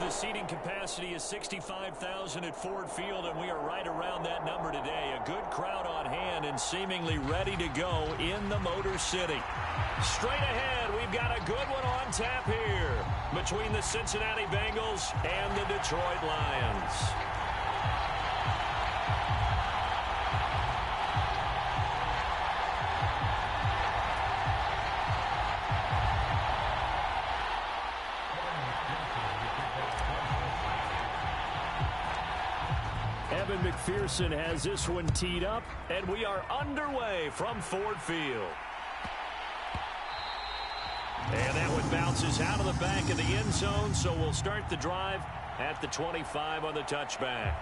The seating capacity is 65,000 at Ford Field, and we are right around that number today. A good crowd on hand and seemingly ready to go in the Motor City. Straight ahead, we've got a good one on tap here between the Cincinnati Bengals and the Detroit Lions. McPherson has this one teed up, and we are underway from Ford Field. And that one bounces out of the back of the end zone, so we'll start the drive at the 25 on the touchback.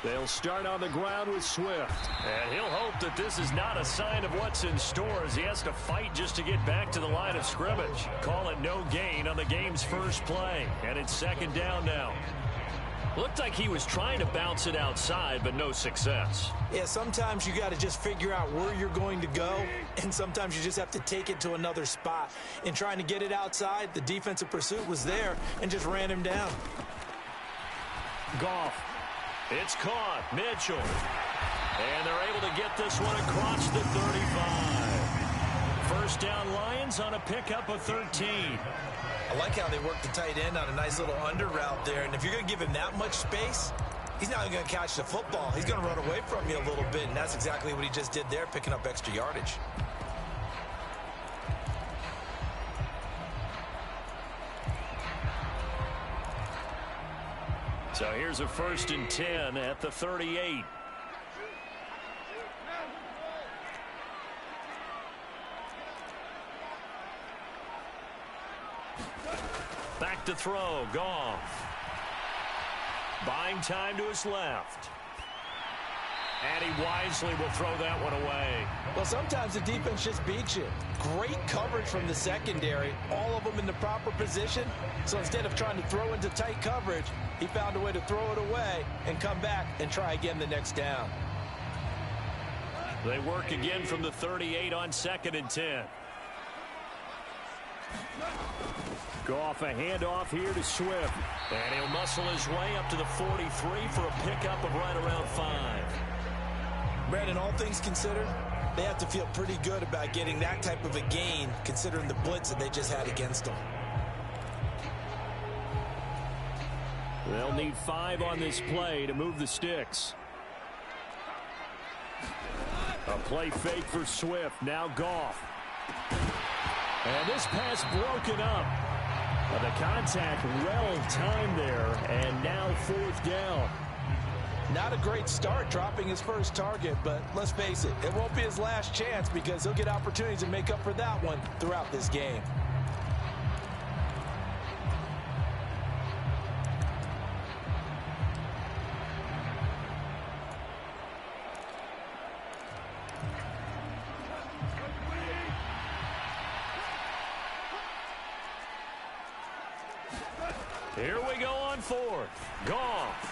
They'll start on the ground with Swift. And he'll hope that this is not a sign of what's in store as he has to fight just to get back to the line of scrimmage. Call it no gain on the game's first play. And it's second down now. Looked like he was trying to bounce it outside, but no success. Yeah, sometimes you got to just figure out where you're going to go, and sometimes you just have to take it to another spot. In trying to get it outside, the defensive pursuit was there and just ran him down. Goff. It's caught. Mitchell. And they're able to get this one across the 35. First down Lions on a pickup of 13. I like how they work the tight end on a nice little under route there. And if you're going to give him that much space, he's not going to catch the football. He's going to run away from you a little bit. And that's exactly what he just did there, picking up extra yardage. So here's a 1st and 10 at the 38. Back to throw. Goff. Buying time to his left. And he wisely will throw that one away. Well, sometimes the defense just beats you. Great coverage from the secondary. All of them in the proper position. So instead of trying to throw into tight coverage, he found a way to throw it away and come back and try again the next down. They work again from the 38 on 2nd and 10. Goff a handoff here to Swift. And he'll muscle his way up to the 43 for a pickup of right around 5. Brandon, all things considered, they have to feel pretty good about getting that type of a gain considering the blitz that they just had against them. They'll need 5 on this play to move the sticks. A play fake for Swift. Now Goff. And this pass broken up. The contact well timed there, and now 4th down. Not a great start dropping his first target, but let's face it, it won't be his last chance because he'll get opportunities to make up for that one throughout this game. Here we go on 4th. Goff.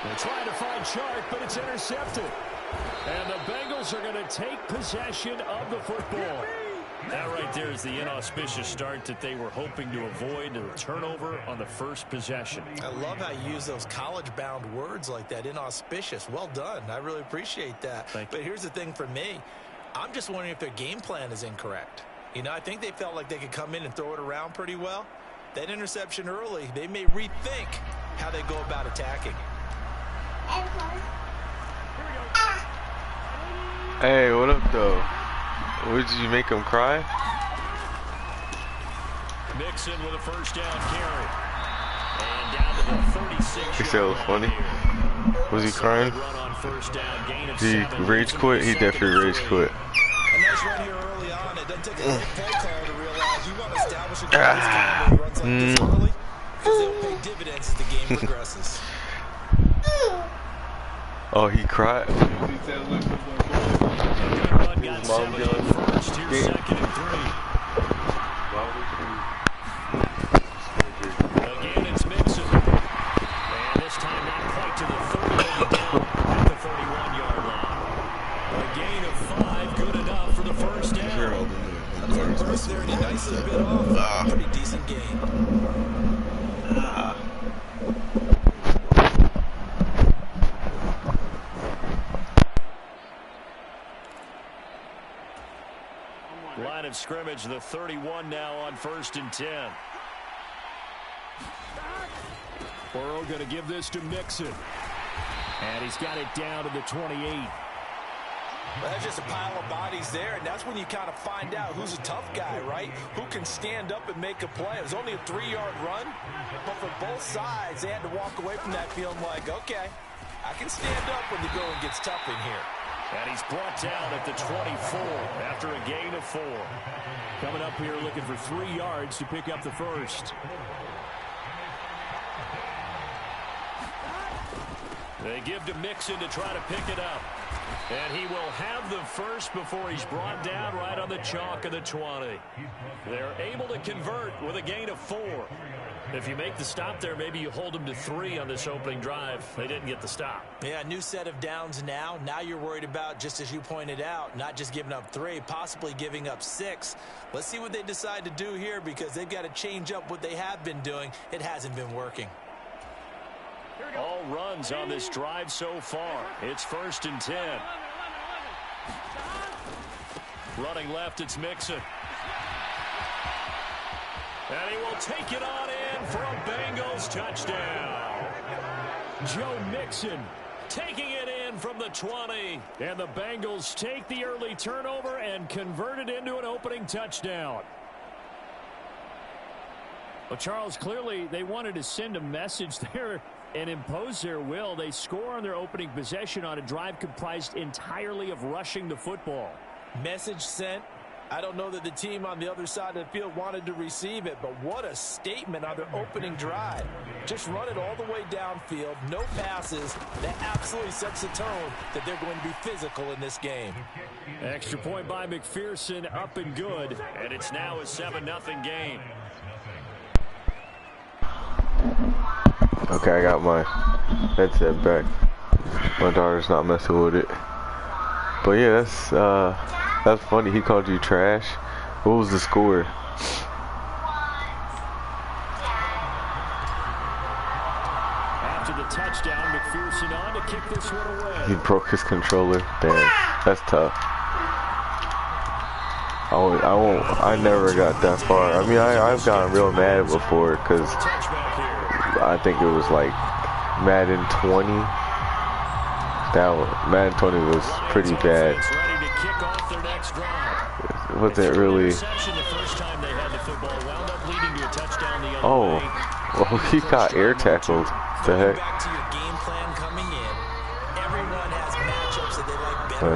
They're trying to find Chark, but it's intercepted. And the Bengals are going to take possession of the football. That right there is the inauspicious start that they were hoping to avoid, a turnover on the first possession. I love how you use those college-bound words like that, inauspicious. Well done. I really appreciate that. But here's the thing for me. I'm just wondering if their game plan is incorrect. You know, I think they felt like they could come in and throw it around pretty well. That interception early, they may rethink how they go about attacking. Hey, what up, though? Would you make him cry? Mixon with a first down carry. And down to the 36. He said it was funny. Was he crying? Did he rage quit? He definitely rage quit. A nice run here early on. It doesn't take a great play call to realize you want to establish a game runs like this early because they'll pay dividends as the game progresses. Oh, he cried. Run got 7 on first. Here's 2nd and 3. Again, it's Mixon. And this time not quite to the 30, but down at the 31-yard line. A gain of 5, good enough for the first down. First there, and he nicely bit off. Pretty decent game. Line of scrimmage, the 31 now on 1st and 10. Burrow going to give this to Mixon. And he's got it down to the 28. Well, that's just a pile of bodies there, and that's when you kind of find out who's a tough guy, right? Who can stand up and make a play. It was only a 3-yard run, but for both sides, they had to walk away from that feeling like, okay, I can stand up when the going gets tough in here. And he's brought down at the 24 after a gain of 4. Coming up here looking for 3 yards to pick up the first. They give to Mixon to try to pick it up. And he will have the first before he's brought down right on the chalk of the 20. They're able to convert with a gain of 4. If you make the stop there, maybe you hold them to 3 on this opening drive. They didn't get the stop. Yeah, new set of downs now. Now you're worried about, just as you pointed out, not just giving up 3, possibly giving up 6. Let's see what they decide to do here, because they've got to change up what they have been doing. It hasn't been working. All runs on this drive so far. It's 1st and 10. Running left, it's Mixon. And he will take it on in for a Bengals touchdown. Joe Mixon taking it in from the 20. And the Bengals take the early turnover and convert it into an opening touchdown. Well, Charles, clearly they wanted to send a message there and impose their will. They score on their opening possession on a drive comprised entirely of rushing the football. Message sent. I don't know that the team on the other side of the field wanted to receive it, but what a statement on their opening drive. Just run it all the way downfield, no passes. That absolutely sets the tone that they're going to be physical in this game. Extra point by McPherson, up and good, and it's now a 7-0 game. Okay, I got my headset back. My daughter's not messing with it. But yeah, that's funny. He called you trash. What was the score? After the touchdown, McPherson on to kick this one away. He broke his controller. Damn, that's tough. I never got that far. I mean, I've gotten real mad before because I think it was like Madden 20. Madden 20 was pretty bad. It wasn't really. Oh, well, he got air tackled. The heck?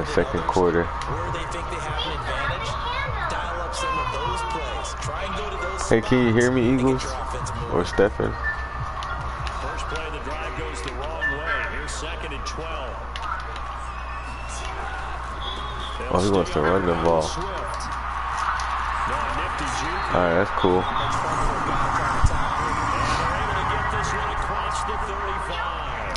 Second quarter. Hey, can you hear me, Eagles? Or Stephen? First play of the drive goes the wrong way. Here's 2nd and 12. Oh, he wants to run the ball. Alright, that's cool. And they're able to get this one across the 35.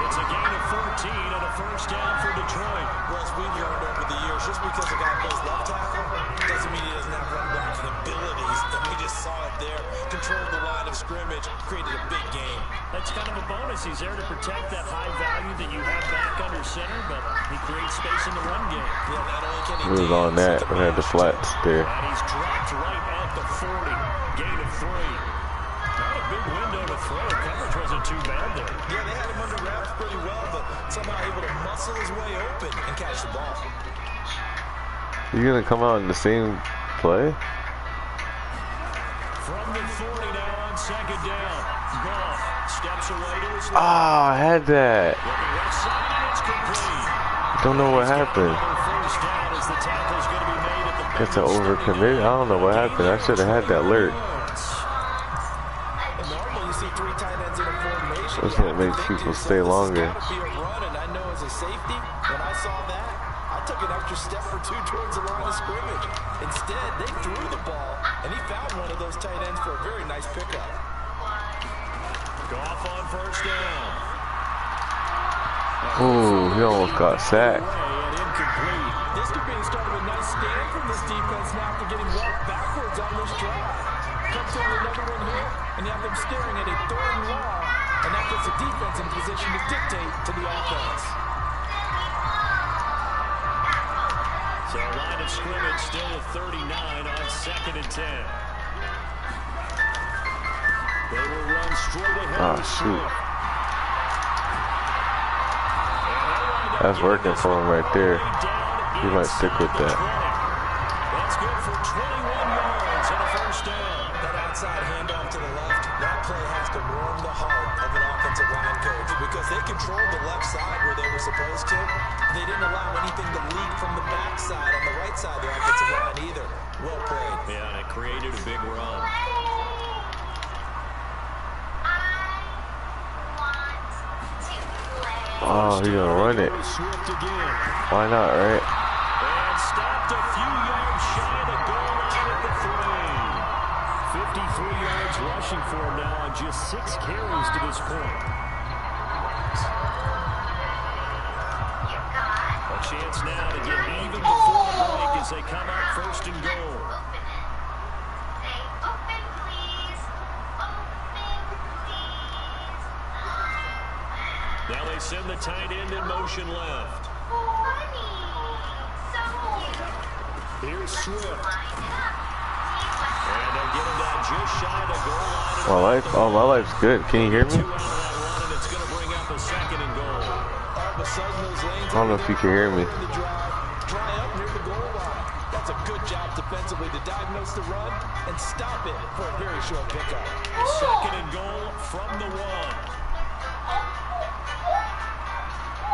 It's a gain of 14 and a first down for Detroit. Russ, we've learned over the years, just because a guy plays left tackle doesn't mean he doesn't have run blocking abilities. And we just saw it there. Controlled the line of scrimmage, created a big game. That's kind of a bonus. He's there to protect that high value that you have back under center, but he creates space in the run game. Yeah, not only can he was on that. We had the flats there. And he's dropped right at the 40. Gain of 3. Not a big window to throw. Coverage wasn't too bad there. Yeah, they had him under wraps pretty well, but somehow able to muscle his way open and catch the ball. You gonna come out in the same play? From the 40 now on 2nd down. Goff steps away to his left. Ah, I had that. Looking left side, and it's complete. Don't know what happened. First down as the tackle's going to be made at the It's an overcommit. I don't know what happened. I should have had that alert. Normally you see 3 tight ends in a formation. That's what makes people stay longer. It's gotta be a run, and I know as a safety, when I saw that, I took it extra step or two towards the line of scrimmage. Instead, they threw the ball, and he found one of those tight ends for a very nice pickup. Goff on first down. Ooh, he almost got sacked. This could be the start of a nice stand from this defense now after getting walked backwards on this drive. Comes in with another one here, and you have them staring at a 3rd and long, and that puts the defense in position to dictate to the offense. So line of scrimmage still at 39 on 2nd and 10. They will run straight ahead. Oh, shoot. That's working for him right there. He might stick with that. That's good for 21 yards and a first down. That outside handoff to the left, that play has to warm the heart of an offensive line coach because they controlled the left side where they were supposed to. They didn't allow anything to leak from the backside on the right side of the offensive line either. Well played. Yeah, and it created a big run. Oh, he's gonna run it. Why not, right? And stopped a few yards shy of the goal line at the 3. 53 yards rushing for him now on just 6 carries to this point. A chance now to get even before the break as they come out 1st and goal. Now they send the tight end in motion left. Here's Swift. And they'll get him down just shy of the goal line. My life's good. Can you hear me? It's going to bring up a 2nd and goal. I don't know if you can hear me. Dry up near the goal line. That's a good job defensively to diagnose the run and stop it for a very short pickup. 2nd and goal from the 1.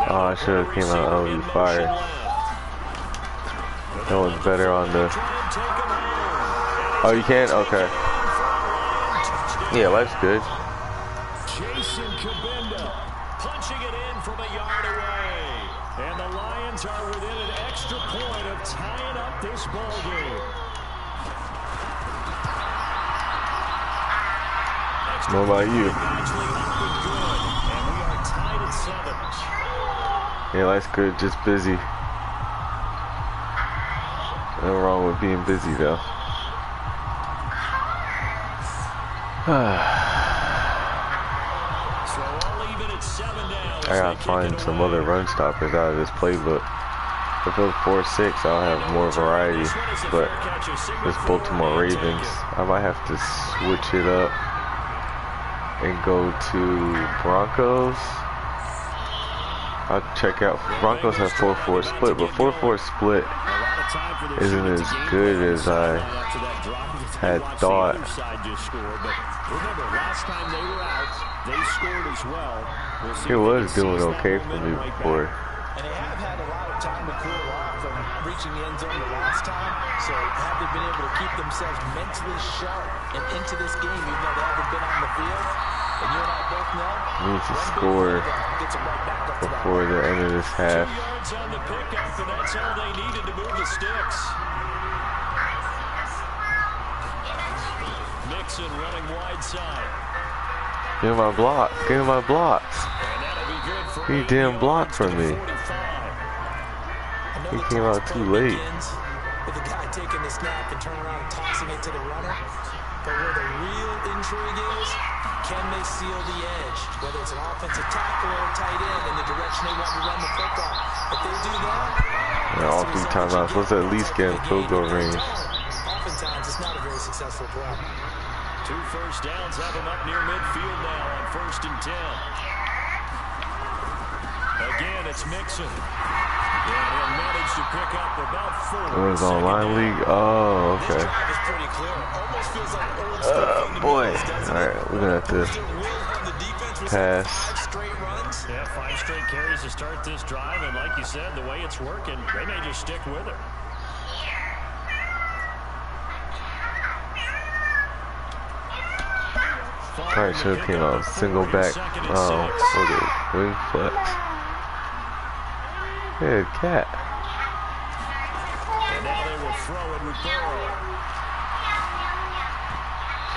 Oh, I should have came out of fire. That was better on the... Oh, you can? Okay. Yeah, life's good. Jason Kabinda punching it in from a yard away. And the Lions are within an extra point of tying up this ball game. What about you? And we are tied at 7. Yeah, life's good, just busy. Nothing wrong with being busy though. I gotta find some other run stoppers out of this playbook. If it was 4-6, I'll have more variety. But this Baltimore Ravens, I might have to switch it up and go to Broncos. I'll check out. Broncos have 4-4 split, but 4-4 split isn't as good as I had thought. It was doing okay for me before. And they have had a lot of time to cool off from reaching the end zone the last time. So have they been able to keep themselves mentally sharp and into this game, even though they haven't been on the field? And you and I both know. Need to score before the end of this half. 2 yards on the pickup, and that's all they needed to move the sticks. Mixon running wide side. Give me my block. Give me my blocks. He damn blocked for me. He came out too late. With the guy taking the snap and turning around and tossing it to the runner. But where the real intrigue is, can they seal the edge? Whether it's an offensive tackle or a tight end in the direction they want to run the football. If they do that, all 3 timeouts. Let's at least get in field goal range. Oftentimes, it's not a very successful play. 2 first downs have him up near midfield now on 1st and 10. Again, it's Mixon. And he'll manage to pick up about 4. It was online league. Oh, okay. Boy. Alright, we're gonna have to pass. Yeah, 5 straight carries to start this drive, and like you said, the way it's working, they may just stick with it. Alright, should have came out single back. Oh, wing flex. Yeah, cat. throw it with Burrow.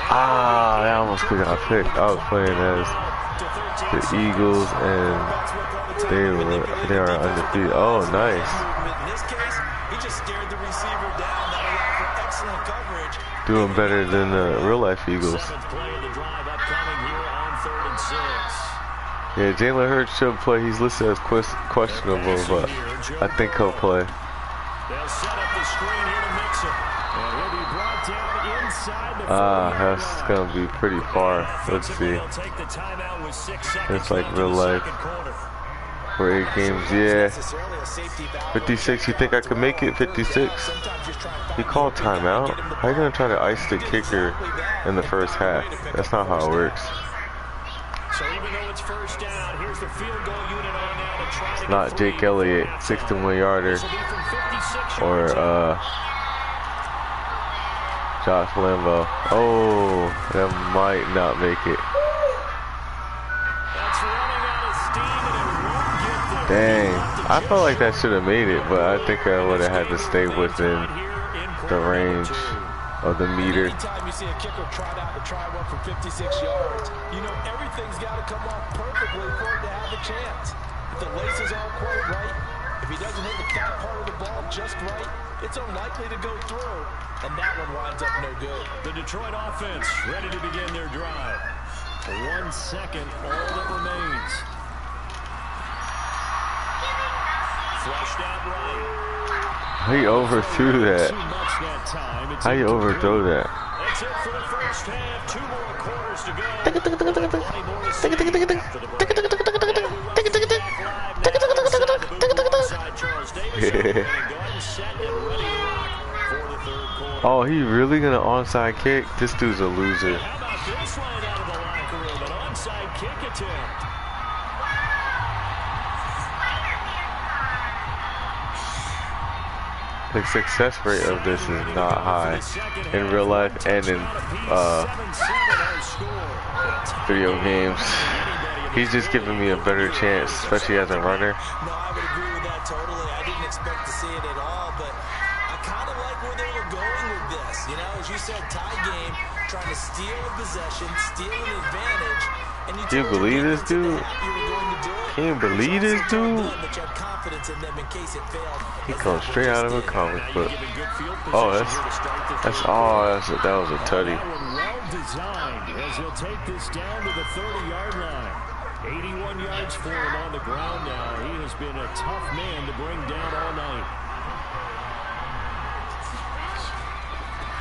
Ah, I almost could have got picked. I was playing as the Eagles, and they are undefeated. Oh, nice. In this case, he just stared the receiver down. That allowed for excellent coverage. Doing better than the real-life Eagles. Yeah, Jalen Hurts should play. He's listed as questionable, but I think he'll play. They'll set up the screen here to Mixon. And he'll be brought down inside the That's going to be pretty far. Let's see. It's like real life. For 8 games, yeah. 56, you think I could make it? 56. He called timeout. How are you going to try to ice the kicker in the first half? That's not how it works. So even though it's first down, here's the field goal unit on now to try to It's not Jake Elliott, 61-yarder, or Josh Lambo. Oh, that might not make it. Dang, I felt like that should have made it, but I think I would have had to stay within the range of the meter. Anytime you see a kicker trot out to try one from 56 yards, you know everything's got to come off perfectly for it to have a chance. If the laces aren't quite right, if he doesn't hit the top part of the ball just right, it's unlikely to go through, and that one winds up no good. The Detroit offense ready to begin their drive. 1 second, all that remains. Flushed out right. He overthrew that. How you overthrow that? That's it for the first half. 2 more quarters to go. Oh, he really gonna onside kick? This dude's a loser. How about this line out of the locker room? An onside kick attempt. The success rate of this is not high in real life and in video games. He's just giving me a better chance, especially as a runner. No, I would agree with that totally. I didn't expect to see it at all, but I kind of like where they were going with this. You know, as you said, tie game, trying to steal a possession, steal an advantage. And you Can you believe this dude? Can you believe this dude? He comes straight out of a comic book. Oh, that was a tutty. Well designed as he'll take this down to the 30-yard line. 81 yards for him on the ground now. He has been a tough man to bring down all night.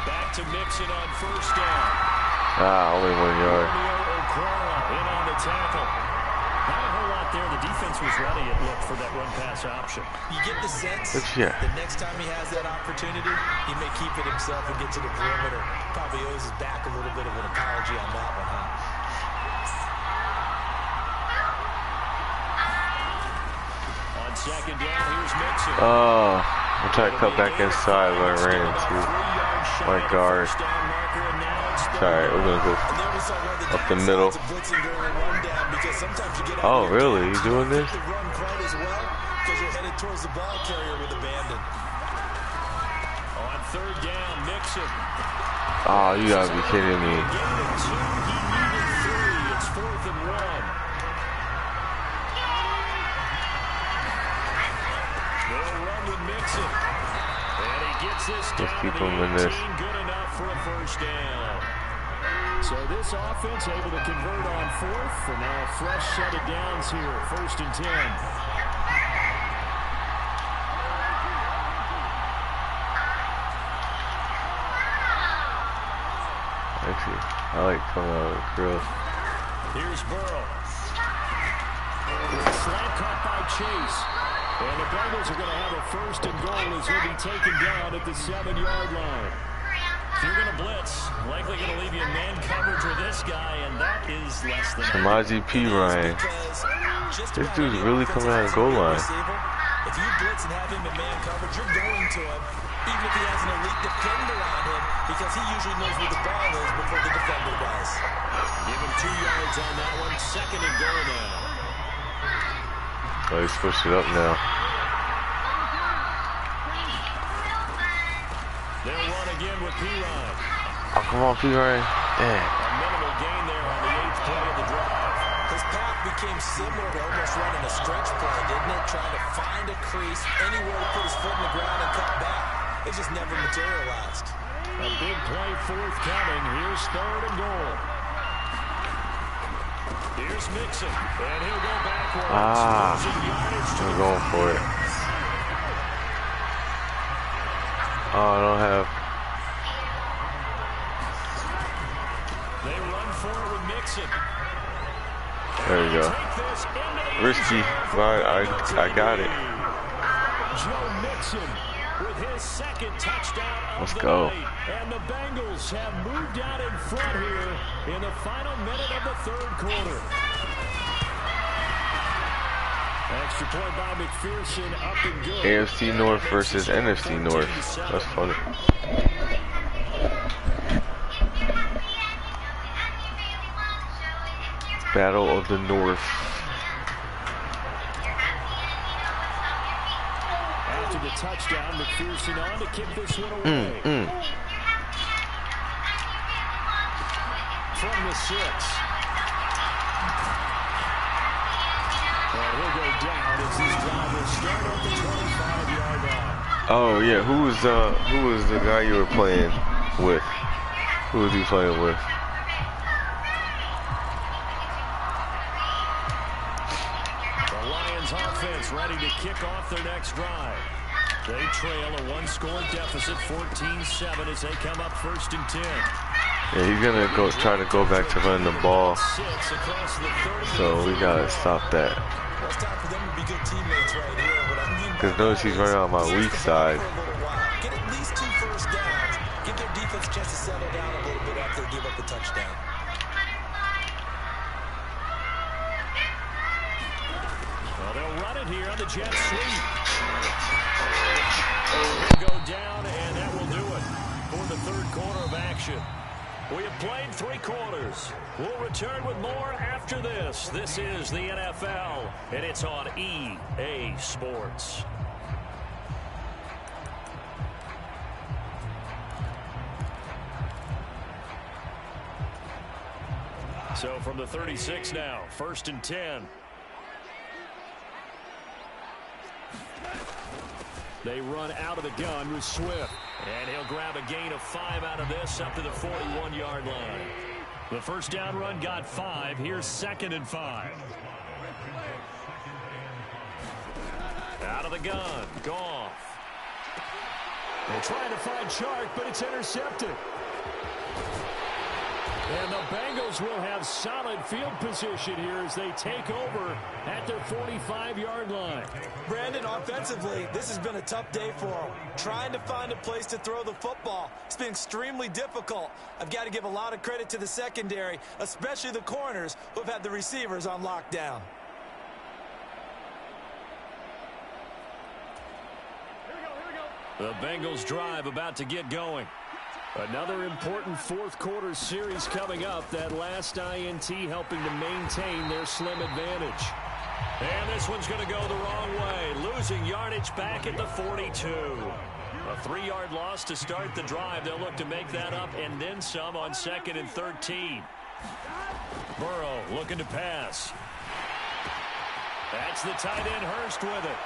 Back to Mixon on first down. Only 1 yard. In on the tackle. Not a whole lot there. The defense was ready, it looked, for that run-pass option. You get the sense yeah. the next time he has that opportunity, he may keep it himself and get to the perimeter. Probably owes his back a little bit of an apology on that one, huh? On second down, here's Mixon. I'm trying to cut back inside, but I ran into my guard. Sorry, we're going to go up the middle. Oh, really? You doing this? On third down, Mixon. Oh, you gotta be kidding me. It's 4th and 1. They'll run with Mixon. And he gets this down. Let's keep him in this. Good enough for a first down. So this offense able to convert on 4th, and now a fresh set of downs here, 1st and 10. Actually, I like coming out of the grill. Here's Burrow. Slant caught by Chase. And the Bengals are going to have a 1st and goal as he'll be taken down at the 7-yard line. If you're going to blitz, likely going to leave you in man coverage with this guy, and that is less than Samaji P. Ryan. This dude's really coming out of the goal line. If you blitz and have him in man coverage, you're going to him, even if he has an elite defender on him, because he usually knows where the ball is before the defender does. Give him 2 yards on that one. 2nd and goal now. Oh, he's pushed it up now. P-Ryan. Oh, come on, P-Ryan. Damn. A minimal gain there on the 8th play of the drive. His path became similar to almost running a stretch play, didn't it? Trying to find a crease, anywhere to put his foot in the ground and cut back. It just never materialized. A big play forthcoming. Here's 3rd and goal. Here's Mixon, and he'll go backwards. I'm going for it. Oh, I don't have. They run for it with Mixon. There we go. Risky, but I got it. Joe Mixon with his 2nd touchdown of Let's the go. night. And the Bengals have moved out in front here in the final minute of the 3rd quarter. Extra point by McPherson, up and good. AFC North versus NFC North. That's funny. Battle of the North. After the touchdown, McPherson on to kick this one away. From the 6. And he'll go down as this drive will start at the 25-yard line. Oh yeah, who was the guy you were playing with? Who was he playing with? Offense ready to kick off their next drive. They trail a 1-score deficit, 14-7 as they come up 1st and 10. Yeah, he's gonna try to go back to running the ball. So we gotta stop that. Because notice he's running on my weak side. Get at least 2 first downs. Give their defense a chance to settle down a little bit after they give up the touchdown. They'll run it here on the jet sweep. He'll go down, and that will do it for the 3rd quarter of action. We have played 3 quarters. We'll return with more after this. This is the NFL, and it's on EA Sports. So from the 36 now, 1st and 10. They run out of the gun with Swift. And he'll grab a gain of 5 out of this up to the 41-yard line. The first down run got 5. Here's 2nd and 5. Out of the gun. Goff. They're trying to find Chark, but it's intercepted. And the Bengals will have solid field position here as they take over at their 45-yard line. Brandon, offensively, this has been a tough day for them. Trying to find a place to throw the football. It's been extremely difficult. I've got to give a lot of credit to the secondary, especially the corners who have had the receivers on lockdown. The Bengals drive about to get going. Another important 4th quarter series coming up. That last INT helping to maintain their slim advantage. And this one's going to go the wrong way. Losing yardage back at the 42. A 3-yard loss to start the drive. They'll look to make that up and then some on 2nd and 13. Burrow looking to pass. That's the tight end Hurst with it.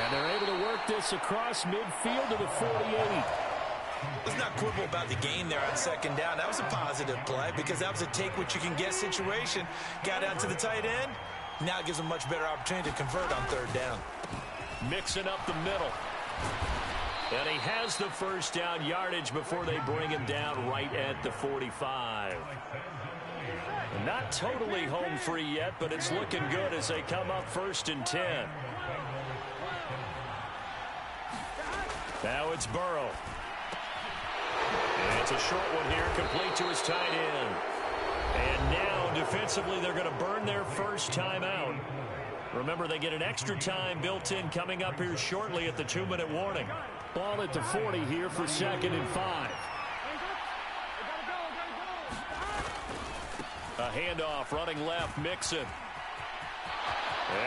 And they're able to work this across midfield to the 48. Let's not quibble about the gain there on 2nd down. That was a positive play because that was a take-what-you-can-get situation. Got out to the tight end. Now it gives them a much better opportunity to convert on 3rd down. Mixing up the middle. And he has the first down yardage before they bring him down right at the 45. Not totally home free yet, but it's looking good as they come up 1st and 10. Now it's Burrow. And it's a short one here, complete to his tight end. And now, defensively, they're going to burn their first timeout. Remember, they get an extra time built in coming up here shortly at the 2-minute warning. Ball at the 40 here for 2nd and 5. A handoff running left, Mixon.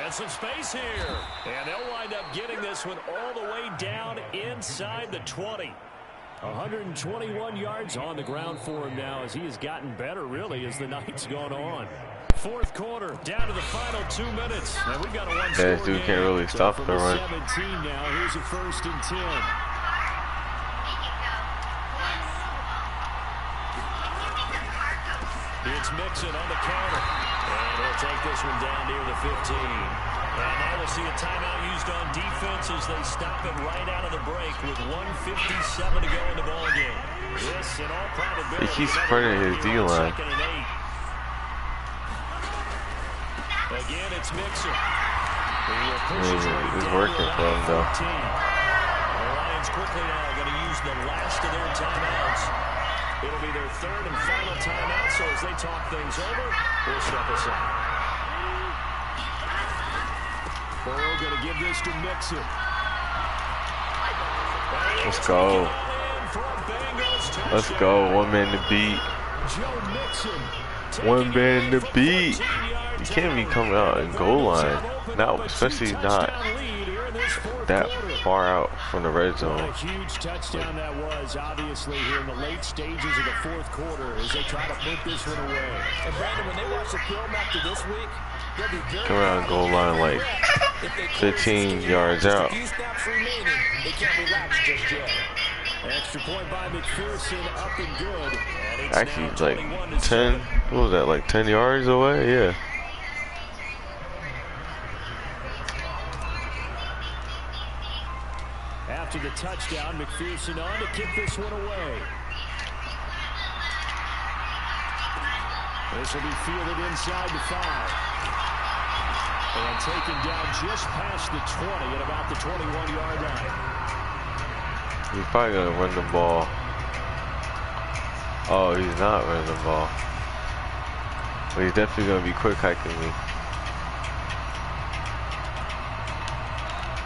And some space here. And they'll wind up getting this one all the way down inside the 20. 121 yards on the ground for him now as he has gotten better, really, as the night's gone on. Fourth quarter, down to the final 2 minutes. And we've got a one-score That dude can't really stop the run. 17 now. Here's a 1st and 10. It's Mixon on the counter. And he'll take this one down near the 15. And now we'll see a timeout used on defense as they stop it right out of the break with 1:57 to go in the ballgame. This, in all probability, he keeps spreading his D-line. Again, it's Mixon. It's working for him, though. The Lions quickly now going to use the last of their timeouts. It'll be their 3rd and final timeout, so as they talk things over, we'll step aside. Burrow going to give this to Mixon. Let's go. Let's go. 1 man to beat. 1 man to beat. You can't be coming out in goal line. Now, especially not that far out from the red zone. What a huge touchdown that was, obviously, here in the late stages of the 4th quarter as they try to put this one away. And Brandon, when they watch the film after this week, they'll be very come around goal line like 15 yards out. Few snaps remaining, they can't relax just yet. Extra point by McPherson, up and good. And actually, like 10, what was that, like 10 yards away? Yeah. After the touchdown, McPherson on to kick this one away. This will be fielded inside the 5. And taken down just past the 20 at about the 21-yard line. He's probably going to run the ball. Oh, he's not running the ball. But he's definitely going to be quick hiking me.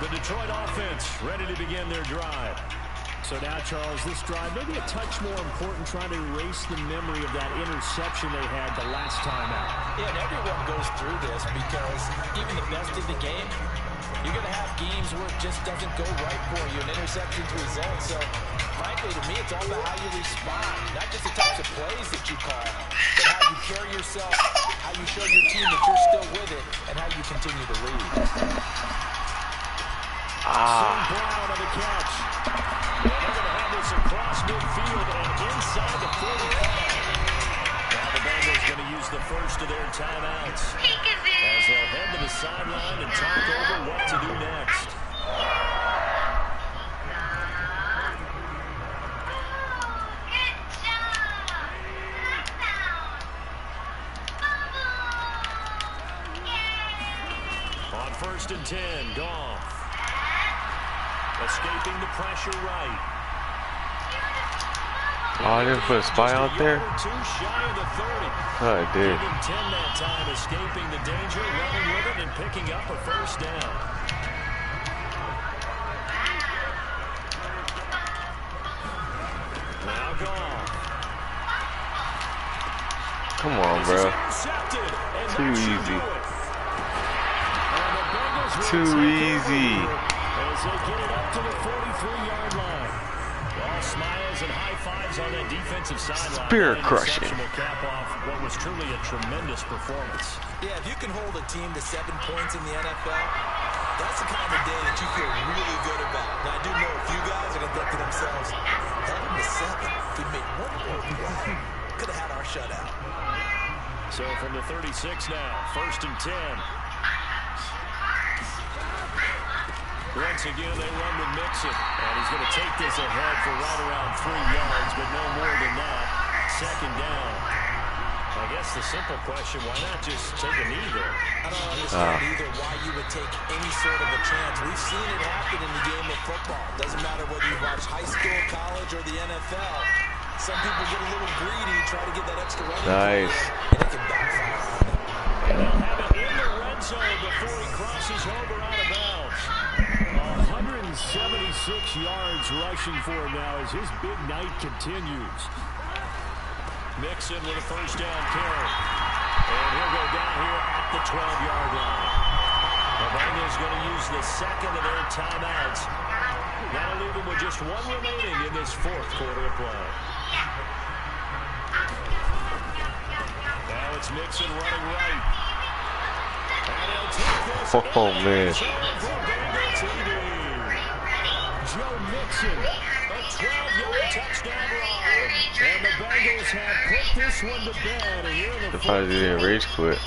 The Detroit offense ready to begin their drive. So now, Charles, this drive maybe a touch more important, trying to erase the memory of that interception they had the last time out. Yeah, and everyone goes through this because even the best in the game, you're going to have games where it just doesn't go right for you, and interceptions result. So, frankly, to me, it's all about how you respond, not just the types of plays that you call, but how you carry yourself, how you show your team that you're still with it, and how you continue to lead. Brown on the catch. And they're going to have this across midfield and inside the 45. Now the Bengals going to use the first of their timeouts as they'll head to the sideline and talk over what to do next. On 1st and 10, Goff. Escaping the pressure right. Oh, I didn't put a spy out there? Too shy of the 30. Oh, I did. Giving 10 that time, escaping the danger, running with it, and picking up a 1st down. Now gone. Come on, bro. Too easy. Too easy. As they get it up to the 43-yard line. All smiles and high fives on that defensive sideline. Spirit crushing. Will cap off what was truly a tremendous performance. Yeah, if you can hold a team to 7 points in the NFL, that's the kind of day that you feel really good about. Now, I do know a few guys are going to think to themselves, held them to 7. If we made 1 more play, could have had our shutout. So from the 36 now, 1st and 10. Once again, they run with Mixon. And he's going to take this ahead for right around 3 yards, but no more than that. 2nd down. I guess the simple question, why not just take a knee there? I don't understand either why you would take any sort of a chance. We've seen it happen in the game of football. Doesn't matter whether you watch high school, college, or the NFL. Some people get a little greedy, try to get that extra running. Nice. And it can backfire on them. And they'll have it in the red zone before he crosses over out of bounds. 176 yards rushing for him now as his big night continues. Mixon with a 1st down carry. And he'll go down here at the 12-yard line. The Bengals going to use the 2nd of their timeouts That'll leave them with just one remaining in this fourth quarter of play. Now it's Mixon running right. And he'll take this. Oh, man. Joe Mixon, a 12-yard touchdown run. And the Bengals have put this one to bed. And here in the probably didn't rage quit.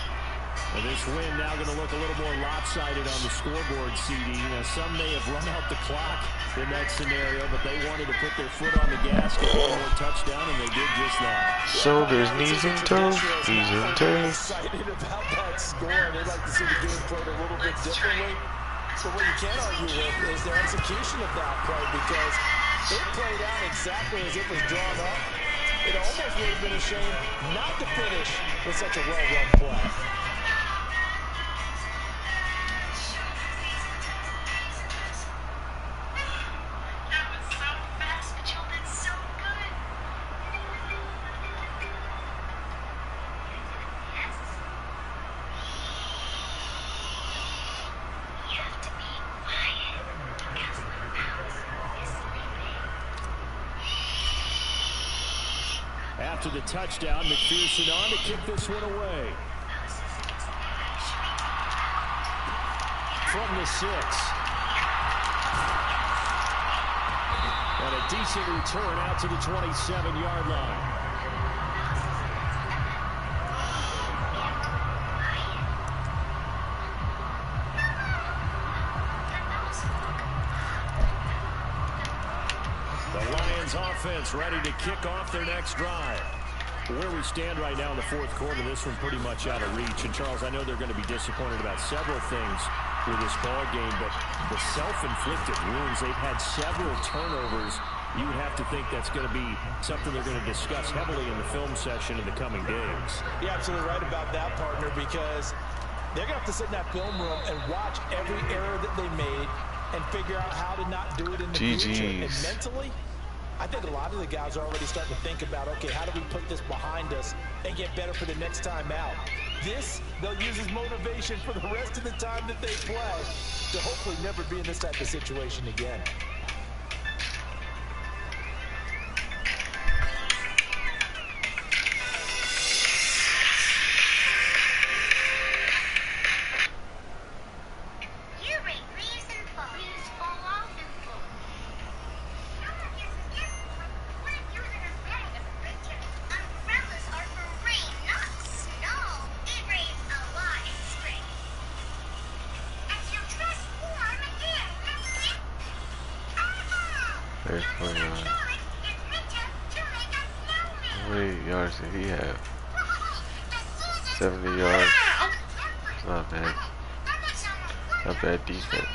And this win now going to look a little more lopsided on the scoreboard, CD. Some may have run out the clock in that scenario, but they wanted to put their foot on the gas, get one more touchdown, and they did just that. Shoulders, knees, and toes. Knees and toes. Excited about that score. They'd like to see the game played a little bit differently. So what you can't argue with is their execution of that play, because it played out exactly as it was drawn up. It almost would have been a shame not to finish with such a well-run play. After the touchdown, McPherson on to kick this one away. From the 6. And a decent return out to the 27-yard line. Offense ready to kick off their next drive. Where we stand right now in the fourth quarter, this one pretty much out of reach. And Charles, I know they're going to be disappointed about several things with this ball game, but the self-inflicted wounds, they've had several turnovers. You would have to think that's going to be something they're going to discuss heavily in the film session in the coming days. You're absolutely right about that, partner, because they're going to have to sit in that film room and watch every error that they made and figure out how to not do it in the future. And mentally, I think a lot of the guys are already starting to think about, okay, how do we put this behind us and get better for the next time out? This, they'll use as motivation for the rest of the time that they play to hopefully never be in this type of situation again. How many yards did he have? 70 yards. Not bad. Not bad defense.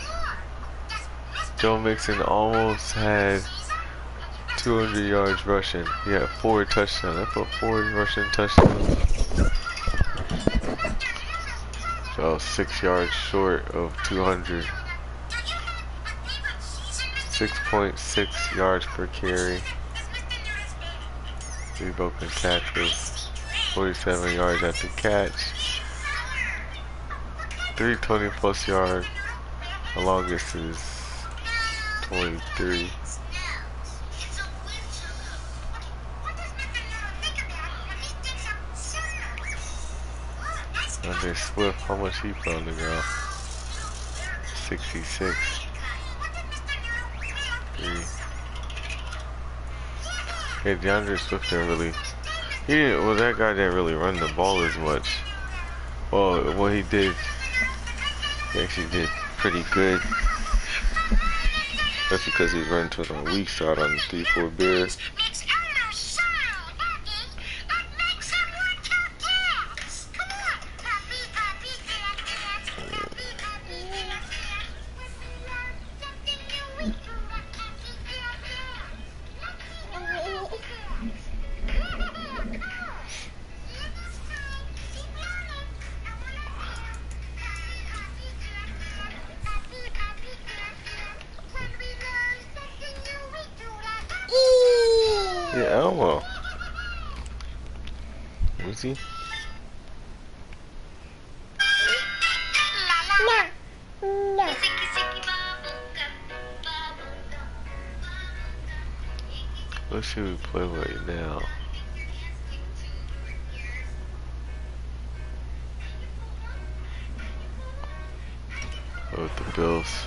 Joe Mixon almost had 200 yards rushing. He had 4 touchdowns. I put 4 rushing touchdowns. So 6 yards short of 200. 6.6 yards per carry. 3 broken tackles. 47 yards at the catch. 320 plus yards. The longest is 23. Andre Swift, how much he put on the ground? 66. 3. Yeah, DeAndre Swift didn't really. Well, that guy didn't really run the ball as much. Well, what he did, he actually did pretty good. That's because he's running to the weak side on the 3-4 Bears. Yeah, Elmo. Let me see. Let's see who we play right now. With the Bills.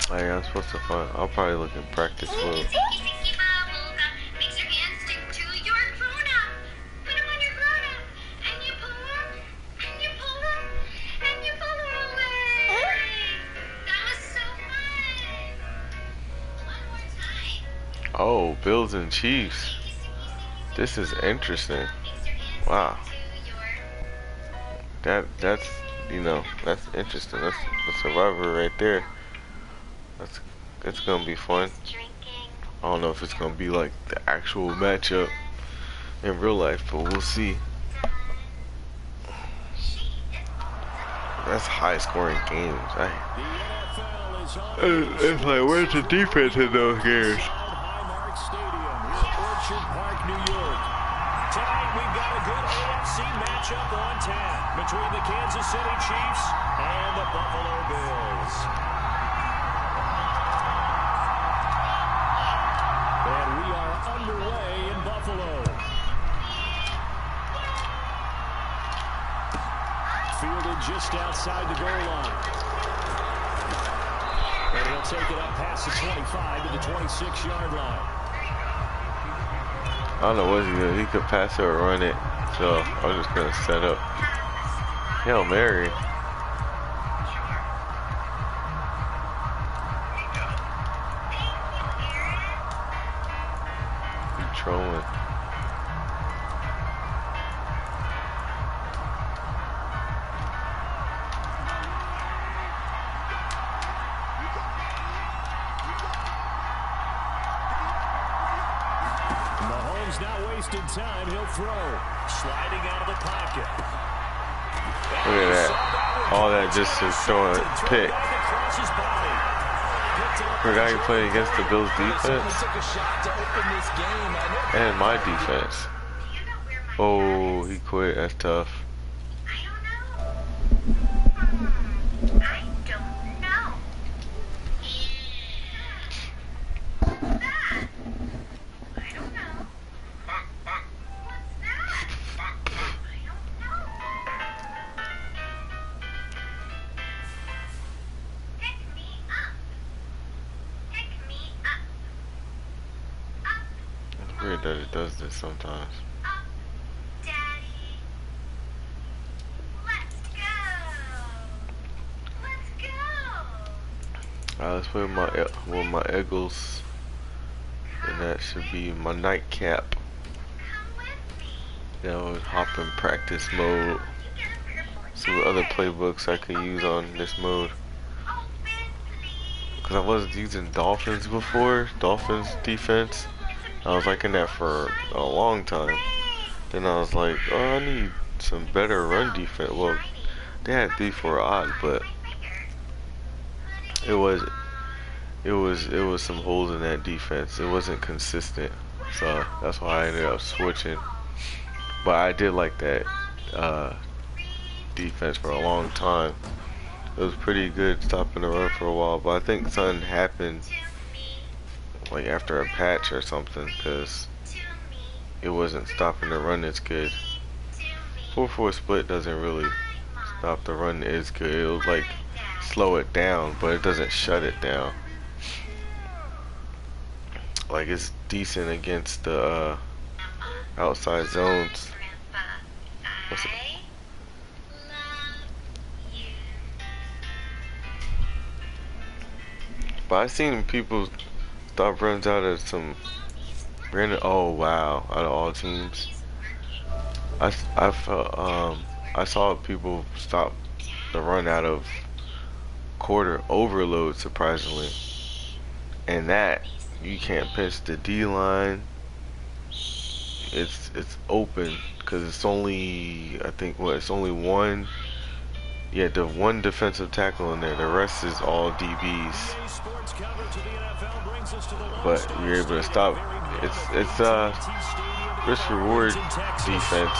Hey, I'm supposed to find. I'll probably look in practice mode. Oh, Bills and Chiefs. This is interesting. Wow. That's you know, that's interesting. That's a rivalry right there. It's gonna be fun. I don't know if it's gonna be like the actual matchup in real life, but we'll see. That's high scoring games. It's like, where's the defense in those games? Tonight we've got a good AFC matchup on tap between the Kansas City Chiefs and the Buffalo Bills. And we are underway in Buffalo. Fielded just outside the goal line. And he'll take it up past the 25 to the 26-yard line. I don't know what he's doing. He could pass it or run it. So I'm just gonna set up Hail Mary. He's trolling. Not wasting time, he'll throw. Sliding out of the pocket. Look at that. All that just to throw a pick. For a guy who played against the Bills defense. And my defense. Oh, he quit. That's tough. Weird that it does this sometimes. Daddy. Let's go. Alright, let's play with my Eagles, and that should be my nightcap. Then I'll hop in practice mode. See what other playbooks I can use on this mode. Cause I wasn't using Dolphins before, Dolphins defense. I was liking that for a long time. Then I was like, oh, I need some better run defense. Well, they had 3-4 odd, but it was some holes in that defense. It wasn't consistent, so that's why I ended up switching. But I did like that defense for a long time. It was pretty good stopping the run for a while, but I think something happened like after a patch or something, because it wasn't stopping the run as good. 4-4 split doesn't really stop the run as good. It'll like slow it down, but it doesn't shut it down. Like, it's decent against the outside zones. What's it? But I've seen people stop runs out of some random. Oh wow! Out of all teams, I I saw people stop the run out of quarter overload, surprisingly. And that, you can't pinch the D-line. It's open because it's only, I think, what, it's only one. Yeah, the one defensive tackle in there. The rest is all DBs. But you're able to stop. It's risk reward defense.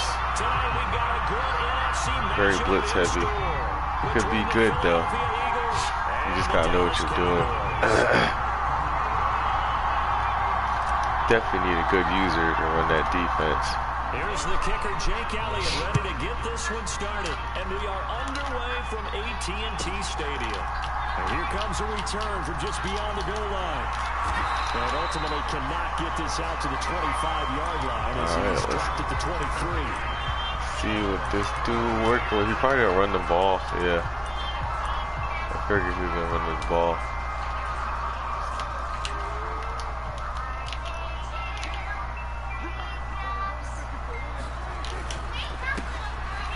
Very blitz heavy. It could be good though. You just gotta know what you're doing. Definitely need a good user to run that defense. Here's the kicker, Jake Elliott, ready to get this one started. And we are underway from AT&T Stadium. And here comes a return from just beyond the goal line. And ultimately cannot get this out to the 25-yard line as he's dropped at the 23. See what this dude worked with. He probably gonna run the ball. Yeah. I figured he was gonna run the ball.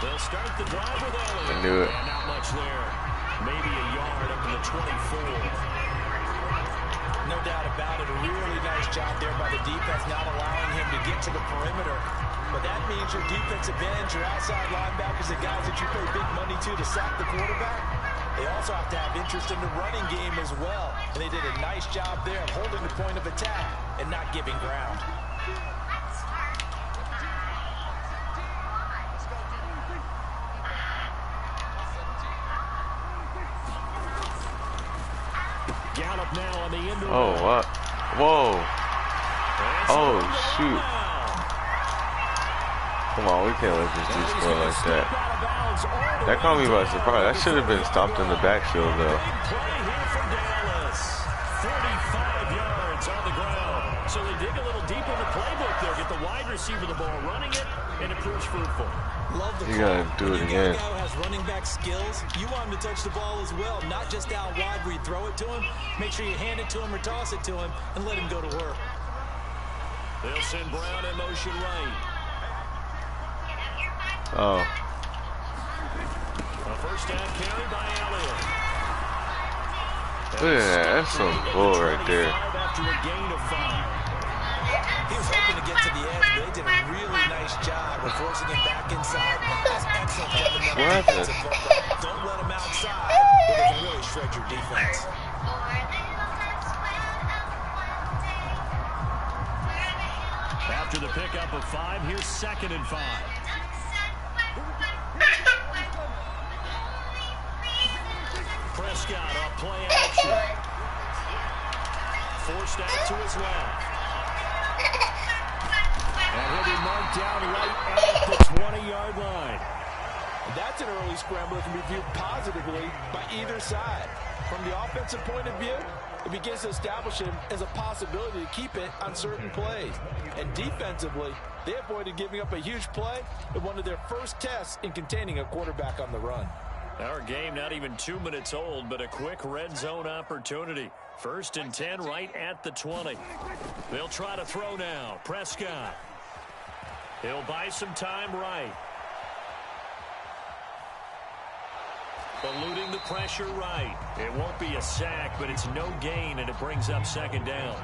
They'll start the drive with Elliott. I knew it. And not much there. Maybe a yard up to the 24. No doubt about it. A really nice job there by the defense, not allowing him to get to the perimeter. But that means your defensive ends, your outside linebackers, the guys that you pay big money to sack the quarterback, they also have to have interest in the running game as well. And they did a nice job there of holding the point of attack and not giving ground. Gallup now on the end. Oh, what? Whoa. Oh, shoot. Come on, we can't let this dude score like that. That caught me by surprise. That should have been stopped in the backfield, though. 45 yards on the ground. So they dig a little deep in the playbook there. Get the wide receiver the ball, running it, and it proves fruitful. Love the You gotta do it again. You got a guy who has running back skills. You want him to touch the ball as well, not just out wide where you throw it to him. Make sure you hand it to him or toss it to him and let him go to work. They'll send Brown in motion right. Oh. A first down carry by Elliott. Look at that. That's some bull right there. After a gain of 5. He was hoping to get to the edge, but they did a really nice job of forcing him back inside. That's excellent fundamental defensive football. Don't let him outside, but they can really shred your defense. After the pickup of 5, here's 2nd and 5. Prescott off play action. Forced out to his left. And he'll be marked down right at the 20-yard line. That's an early scramble that can be viewed positively by either side. From the offensive point of view, it begins to establish him as a possibility to keep it on certain plays. And defensively, they avoided giving up a huge play in one of their first tests in containing a quarterback on the run. Our game not even 2 minutes old, but a quick red zone opportunity. 1st and 10 right at the 20. They'll try to throw now. Prescott. He'll buy some time right. Eluding the pressure right. It won't be a sack, but it's no gain, and it brings up 2nd down.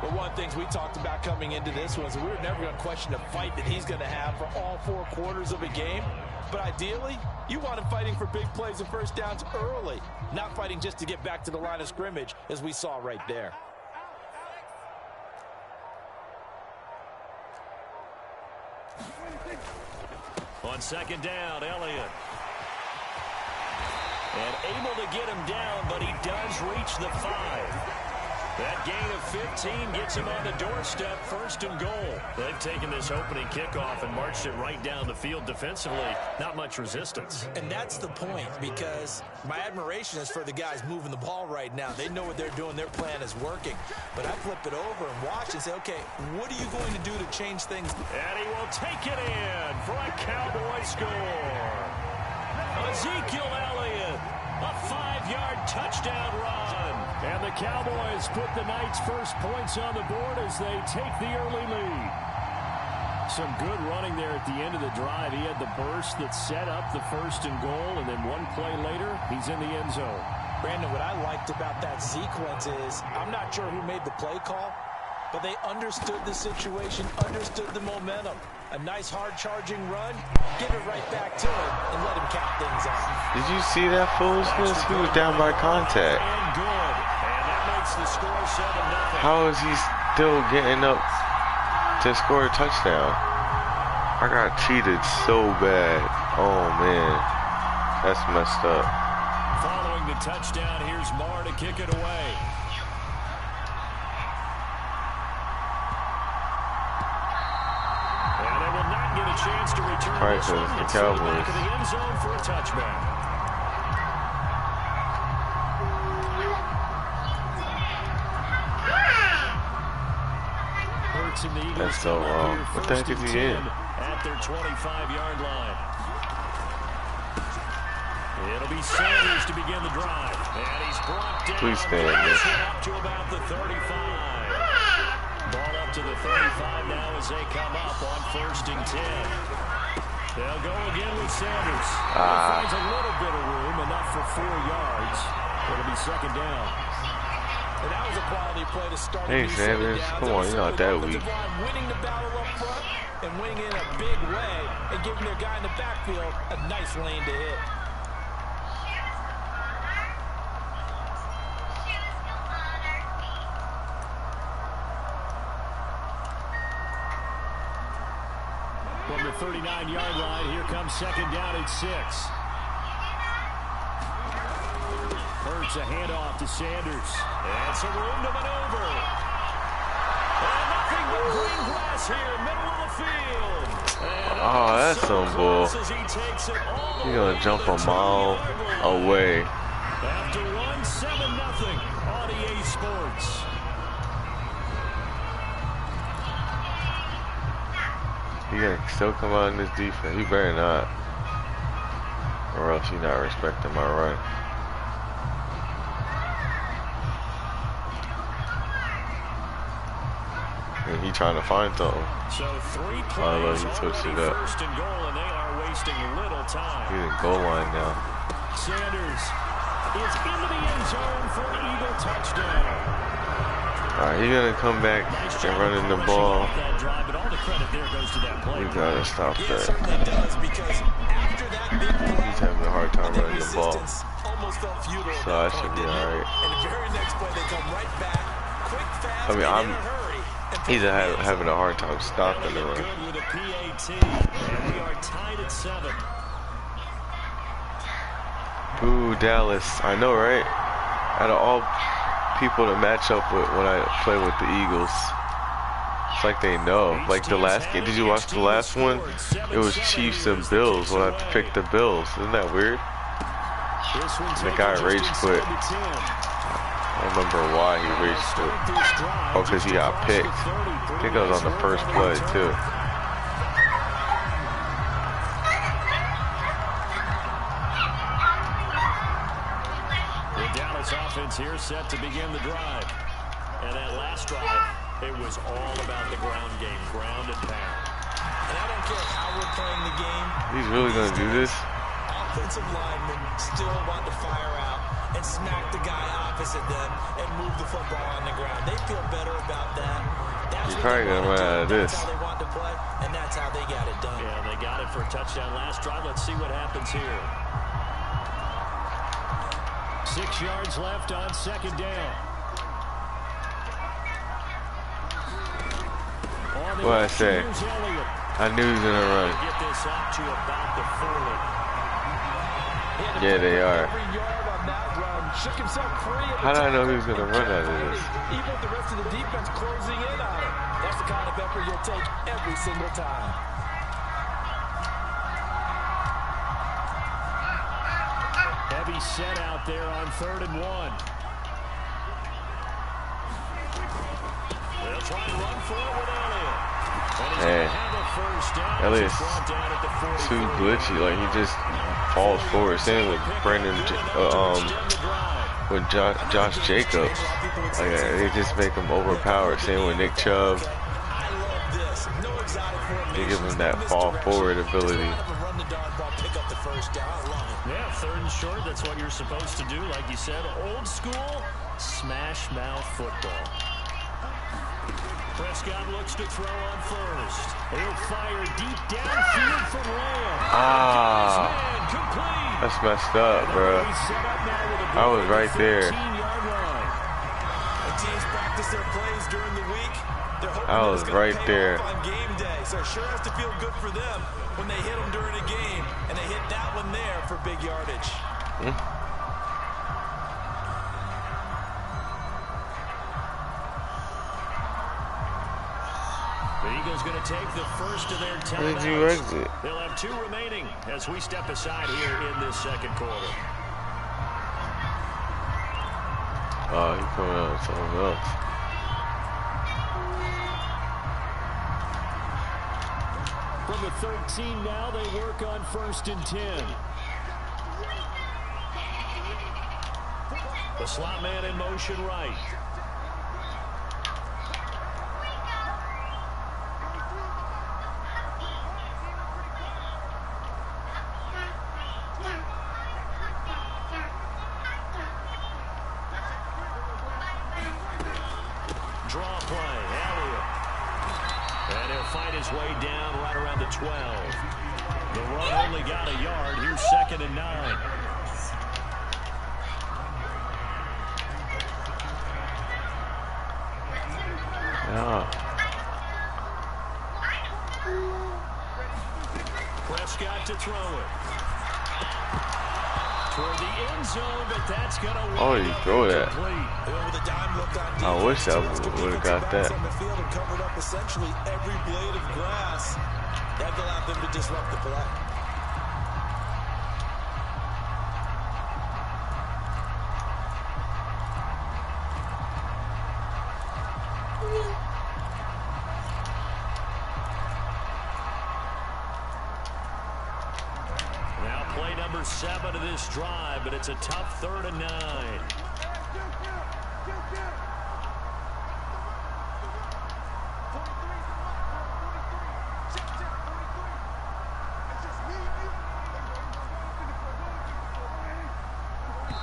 Well, one of the things we talked about coming into this was we were never going to question the fight that he's going to have for all 4 quarters of a game. But ideally, you want him fighting for big plays and first downs early, not fighting just to get back to the line of scrimmage, as we saw right there. On 2nd down, Elliott. And able to get him down, but he does reach the 5. That gain of 15 gets him on the doorstep, 1st and goal. They've taken this opening kickoff and marched it right down the field defensively. Not much resistance. And that's the point, because my admiration is for the guys moving the ball right now. They know what they're doing. Their plan is working. But I flip it over and watch and say, okay, what are you going to do to change things? And he will take it in for a Cowboy score. Ezekiel Elliott, a 5-yard touchdown run. And the Cowboys put the night's first points on the board as they take the early lead. Some good running there at the end of the drive. He had the burst that set up the 1st and goal, and then one play later, he's in the end zone. Brandon, what I liked about that sequence is I'm not sure who made the play call, but they understood the situation, understood the momentum. A nice hard-charging run, give it right back to him, and let him count things out. Did you see that foolishness? He was down by contact. And good. And that makes the score 7-0. How is he still getting up to score a touchdown? I got cheated so bad. Oh, man. That's messed up. Following the touchdown, here's Marr to kick it away. And they will not get a chance to return this one. The It's Cowboys. back in the end zone for a touchback. That's so wrong. What the heck is he in? At their 25-yard line. It'll be Sanders to begin the drive. And he's brought down. Please stand there. Up to about the 35. Ball up to the 35 now as they come up on 1st and 10. They'll go again with Sanders. Finds a little bit of room, enough for 4 yards. It'll be 2nd down. And that was a quality play to start. Hey, Sanders, come on, you're not that weak. Winning the battle up front and winning in a big way and giving their guy in the backfield a nice lane to hit. From the 39-yard line, here comes 2nd down at 6. Hurts a handoff to Sanders. And some room to maneuver. And nothing but green grass here, middle of the field. Oh, that's some bull. He's going to jump a mile away. After one, 7-0 on EA Sports. He gonna still come out in this defense. He better not, or else he's not respecting my run. And he trying to find something. So 3 plays, oh, he switched it up. 1st and goal, and they are wasting little time. He's in goal line now. Sanders is into the end zone for an Eagle touchdown. Alright, he's gonna come back and running the ball. We gotta stop that. He's having a hard time running the ball. So I should be alright. I mean, he's having a hard time stopping the run. Ooh, Dallas. I know, right? Out of all people to match up with when I play with the Eagles, it's like they know. Like the last game, did you watch the last one? It was Chiefs and Bills when I picked the Bills. Isn't that weird? The guy rage quit. I don't remember why he rage quit. Oh, because he got picked. I think that was on the first play too. Offense here set to begin the drive. And that last drive, it was all about the ground game, ground and pound. And I don't care how we're playing the game. He's really going to do this? Offensive linemen still want to fire out and smack the guy opposite them and move the football on the ground. They feel better about that. He's probably going to run out of this. That's how they want to play, and that's how they got it done. Yeah, they got it for a touchdown last drive. Let's see what happens here. 6 yards left on 2nd down. What I say? I knew he was gonna run. Yeah, they are. How did I know he was gonna run out of this? Even with the rest of the defense closing in on him, that's the kind of effort you'll take every single time. Heavy set out there on 3rd and 1. They'll try and run for it with Elliott. Hey, Elliott's too glitchy. Like he just falls forward. Same with with Josh Jacobs. Like they just make him overpowered. Same with Nick Chubb. They give him that fall forward ability. Yeah, 3rd and short, that's what you're supposed to do. Like you said, old school smash mouth football. Prescott looks to throw on first. He'll fire deep downfield from Lamb. That's messed up, bro. I was right there. Teams practice their plays during the week. I was right there. On game day, so it sure has to feel good for them when they hit them during a game, and they hit that one there for big yardage. The Eagles going to take the first of their timeouts. Where did you exit? They'll have 2 remaining as we step aside here in this 2nd quarter. Oh, he's coming out with something else. From the 13 now, they work on 1st and 10. The slot man in motion right. Draw play, Elliott. And he'll fight his way down right around the 12. The run only got a yard. Here's 2nd and 9. Yeah. Prescott to throw it. Toward the end zone, but that's going to Oh, you throw that. I wish I would have got that. On the field and covered up essentially every blade of grass. That allowed them to disrupt the play. Now play number 7 of this drive, but it's a tough 3rd and 9.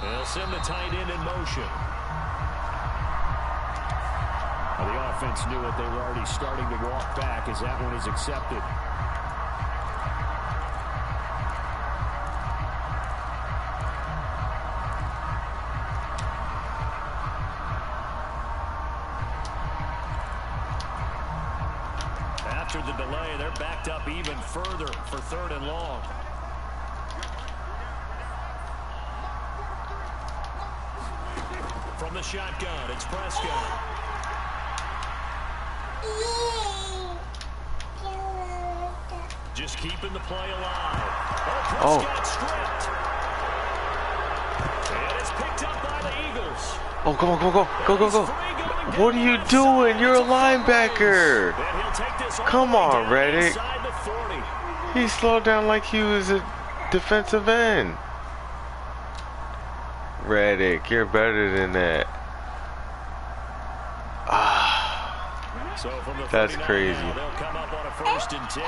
They'll send the tight end in motion. Well, the offense knew it. They were already starting to walk back as that one is accepted. After the delay, they're backed up even further for 3rd and long. From the shotgun, it's Prescott. Just keeping the play alive. Oh, Prescott stripped. And it's picked up by the Eagles. Oh, come on, go. What are you doing? You're a linebacker. Come on, Reddick. He slowed down like he was a defensive end. Reddick, you're better than that. So from the that's crazy. Now, they'll come up on a 1st and 10.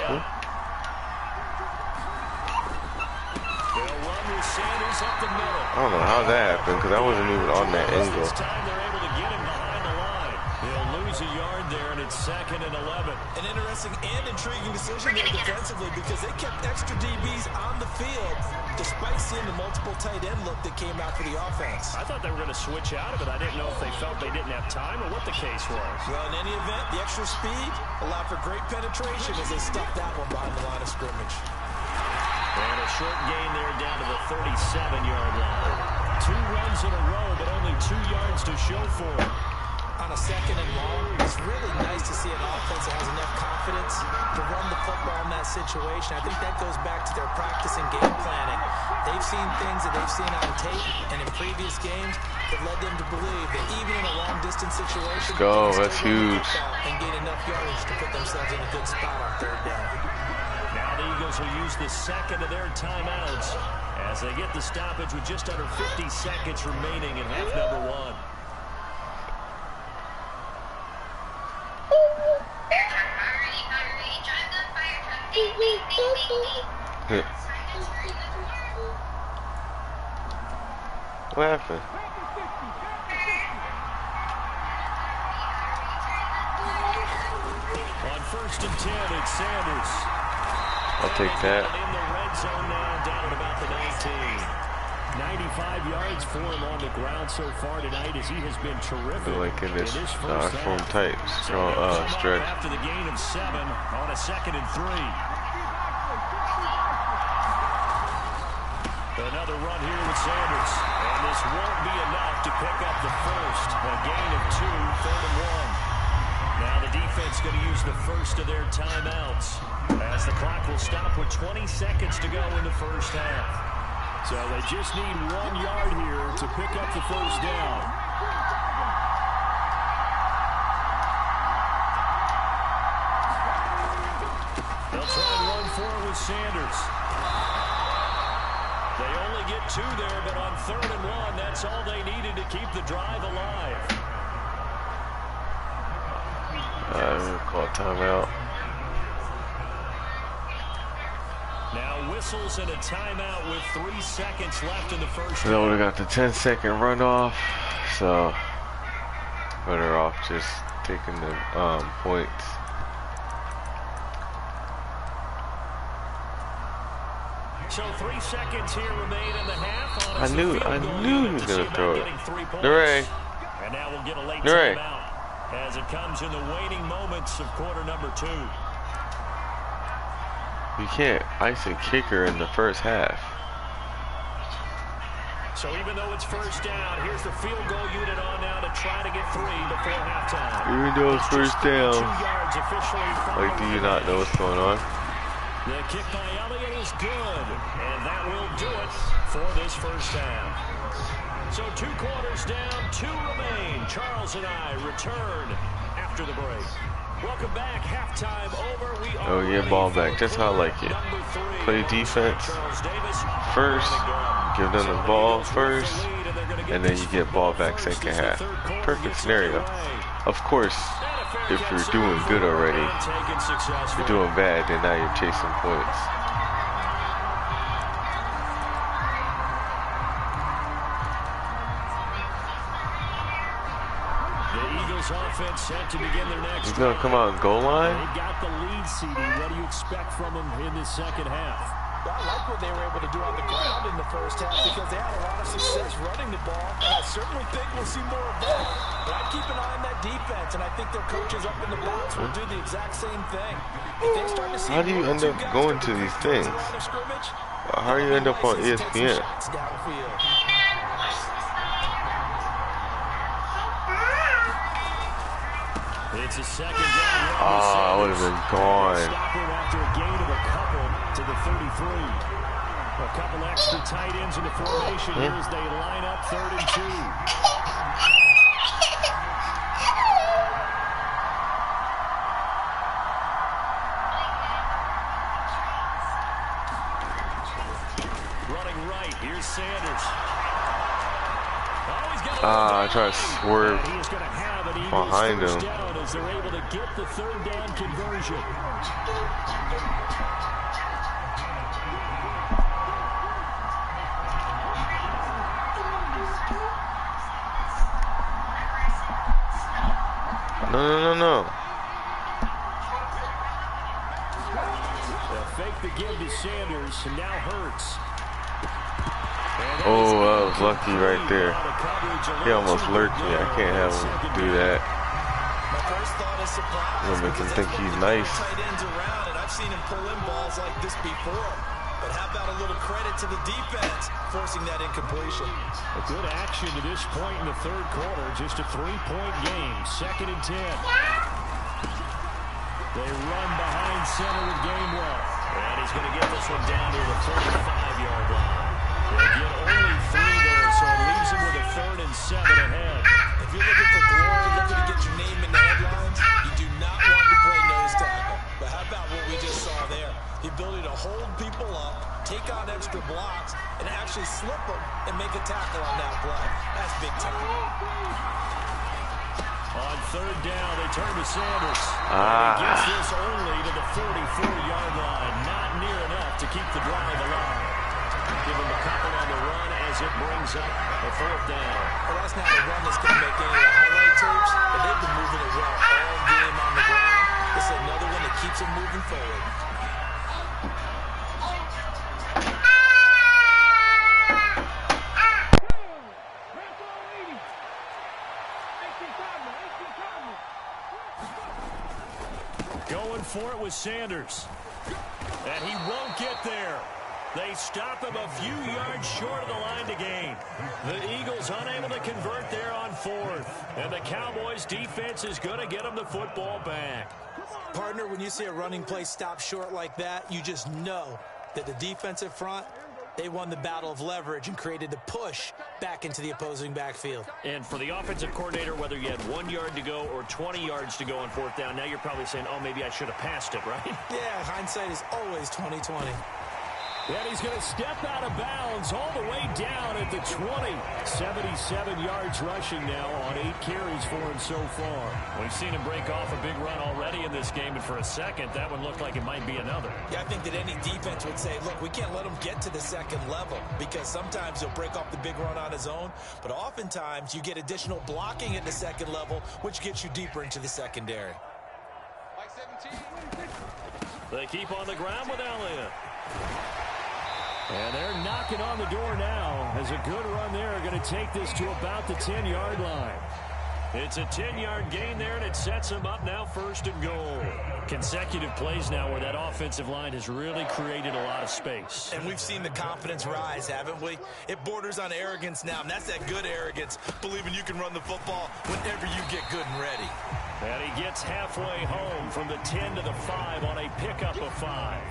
They'll run with Sanders up the middle. I don't know how that happened because I wasn't even on that angle. This time they're able to get him behind the line. They'll lose a yard there, and it's 2nd and 11. An interesting and intriguing decision there defensively because they kept extra DBs on the field despite seeing the multiple tight end look that came out for the offense. I thought they were going to switch out of it. I didn't know if they felt they didn't have time or what the case was. Well, in any event, the extra speed allowed for great penetration as they stuffed that one behind the line of scrimmage. And a short gain there down to the 37-yard line. 2 runs in a row, but only 2 yards to show for it. On a 2nd and long, it's really nice to see an offense that has enough confidence to run the football in that situation. I think that goes back to their practice and game planning. They've seen things that they've seen on tape and in previous games that led them to believe that even in a long-distance situation, let's go, that's huge. And gain enough yardage to put themselves in a good spot on 3rd down. Now the Eagles will use the 2nd of their timeouts as they get the stoppage with just under 50 seconds remaining in half number 1. What happened? On 1st and 10, it's Sanders. I'll take that. In the red zone now, down at about the 19. 95 yards for him on the ground so far tonight as he has been terrific. Like in this form type stretch. After the gain of 7 on a 2nd and 3. Another run here with Sanders. And this won't be enough to pick up the first. A gain of 2, 3rd and 1. Now the defense going to use the first of their timeouts as the clock will stop with 20 seconds to go in the first half. So they just need 1 yard here to pick up the first down. They'll try and run forward with Sanders. They only get 2 there, but on 3rd and 1, that's all they needed to keep the drive alive. I'm going to call timeout. Now whistles and a timeout with 3 seconds left in the first. They would have got the 10-second runoff, so better off just taking the points. So 3 seconds here remain in the half. I knew he was gonna throw it. Hooray! And now we'll get a late timeout as it comes in the waning moments of quarter number 2. You can't ice a kicker in the first half. So even though it's first down, here's the field goal unit on now to try to get 3 before halftime. Even though it's first down, like, do you not know what's going on? The kick by Elliott is good, and that will do it for this first down. So 2 quarters down, 2 remain. Charles and I return after the break. Welcome back. Halftime over. We are yeah, ball back. That's how I like it. Play defense first, give them the ball first, and then you get ball back second half. Perfect scenario. Of course, if you're doing good already, if you're doing bad, then now you're chasing points. Offense set to begin their next. He's gonna come out and goal line. They got the lead, CD. What do you expect from them in this second half? I like what they were able to do on the ground in the first half because they had a lot of success running the ball, and I certainly think we'll see more of that. But I'd keep an eye on that defense, and I think their coaches up in the box will do the exact same thing. If they start to see how do you end up going to these things? How do you end up on ESPN? It's a second down. I would have been gone. After a gain of a couple to the 33. A couple extra tight ends in the formation here as they line up 3rd and 2. Running right, here's Sanders. I try to swerve behind him. As they're able to get the 3rd down conversion. No. They'll fake the give to Sanders, and now Hurts. Oh, I was lucky right there. He almost lurked me. I can't have him do that. My first thought is surprise. I'm gonna make him think he's nice. Tight ends around, and I've seen him pull in balls like this before. But how about a little credit to the defense forcing that incompletion? A good action to this point in the 3rd quarter. Just a 3-point game. 2nd and 10. They run behind center with Gainwell. And he's going to get this one down to the 35-yard line. They get only 3 there, so it leaves him with a 3rd and 7 ahead. If you're looking for glory, looking to get your name in the headlines, you do not want to play nose tackle. But how about what we just saw there? The ability to hold people up, take on extra blocks, and actually slip them and make a tackle on that play. That's big time. On 3rd down, they turn to Sanders. He gets this only to the 44-yard line. Not near enough to keep the drive alive. Give him a couple on the run as as it brings up a 4th down. Well, that's not a run that's going to make any of the highlight tapes, but they've been moving it well all game on the ground. This is another one that keeps them moving forward. Going for it with Sanders. And he won't get there. They stop him a few yards short of the line to gain. The Eagles unable to convert there on 4th. And the Cowboys defense is going to get them the football back. Partner, when you see a running play stop short like that, you just know that the defensive front, they won the battle of leverage and created the push back into the opposing backfield. And for the offensive coordinator, whether you had 1 yard to go or 20 yards to go on 4th down, now you're probably saying, oh, maybe I should have passed it, right? Yeah, hindsight is always 20/20. And he's going to step out of bounds all the way down at the 20. 77 yards rushing now on 8 carries for him so far. We've seen him break off a big run already in this game, and for a second, that one looked like it might be another. Yeah, I think that any defense would say, look, we can't let him get to the second level, because sometimes he'll break off the big run on his own, but oftentimes you get additional blocking at the second level, which gets you deeper into the secondary. They keep on the ground with Elliott. And they're knocking on the door now as a good run there are going to take this to about the 10-yard line. It's a 10-yard gain there, and it sets them up now 1st and goal. Consecutive plays now where that offensive line has really created a lot of space. And we've seen the confidence rise, haven't we? It borders on arrogance now, and that's that good arrogance, believing you can run the football whenever you get good and ready. And he gets halfway home from the 10 to the 5 on a pickup of 5.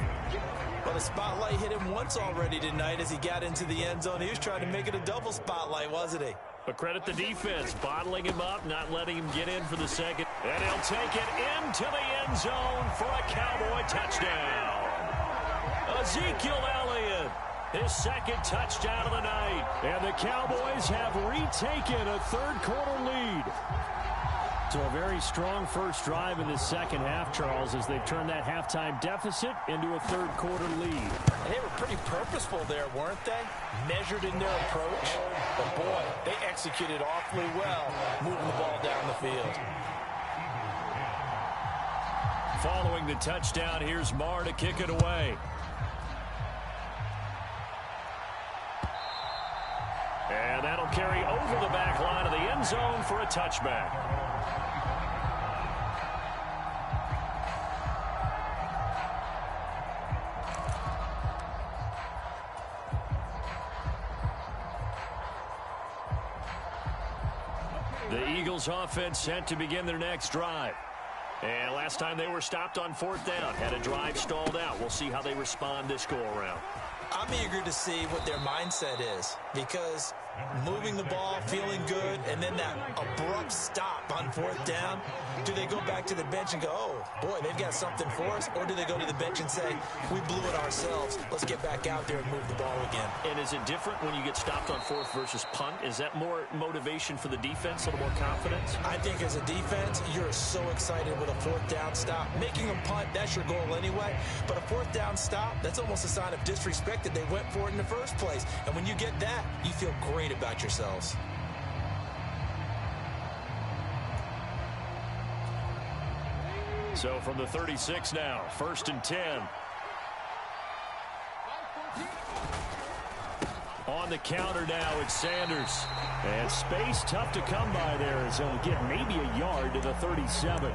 Well, the spotlight hit him once already tonight as he got into the end zone. He was trying to make it a double spotlight, wasn't he? But credit the defense, bottling him up, not letting him get in for the second. And he'll take it into the end zone for a Cowboy touchdown. Ezekiel Elliott, his 2nd touchdown of the night. And the Cowboys have retaken a 3rd quarter lead. So a very strong first drive in the second half, Charles, as they've turned that halftime deficit into a 3rd quarter lead. And they were pretty purposeful there, weren't they? Measured in their approach. But boy, they executed awfully well, moving the ball down the field. Following the touchdown, here's Marr to kick it away. And that'll carry over the back line of the end zone for a touchback. The Eagles offense set to begin their next drive. And last time they were stopped on 4th down, had a drive stalled out. We'll see how they respond this go-around. I'm eager to see what their mindset is, because moving the ball, feeling good, and then that abrupt stop on 4th down, do they go back to the bench and go, oh, boy, they've got something for us? Or do they go to the bench and say, we blew it ourselves, let's get back out there and move the ball again? And is it different when you get stopped on 4th versus punt? Is that more motivation for the defense, a little more confidence? I think as a defense, you're so excited with a 4th down stop. Making them punt, that's your goal anyway. But a 4th down stop, that's almost a sign of disrespect that they went for it in the first place. And when you get that, you feel great about yourselves. So from the 36 now, 1st and 10. On the counter now, it's Sanders. And space tough to come by there as he'll get maybe a yard to the 37.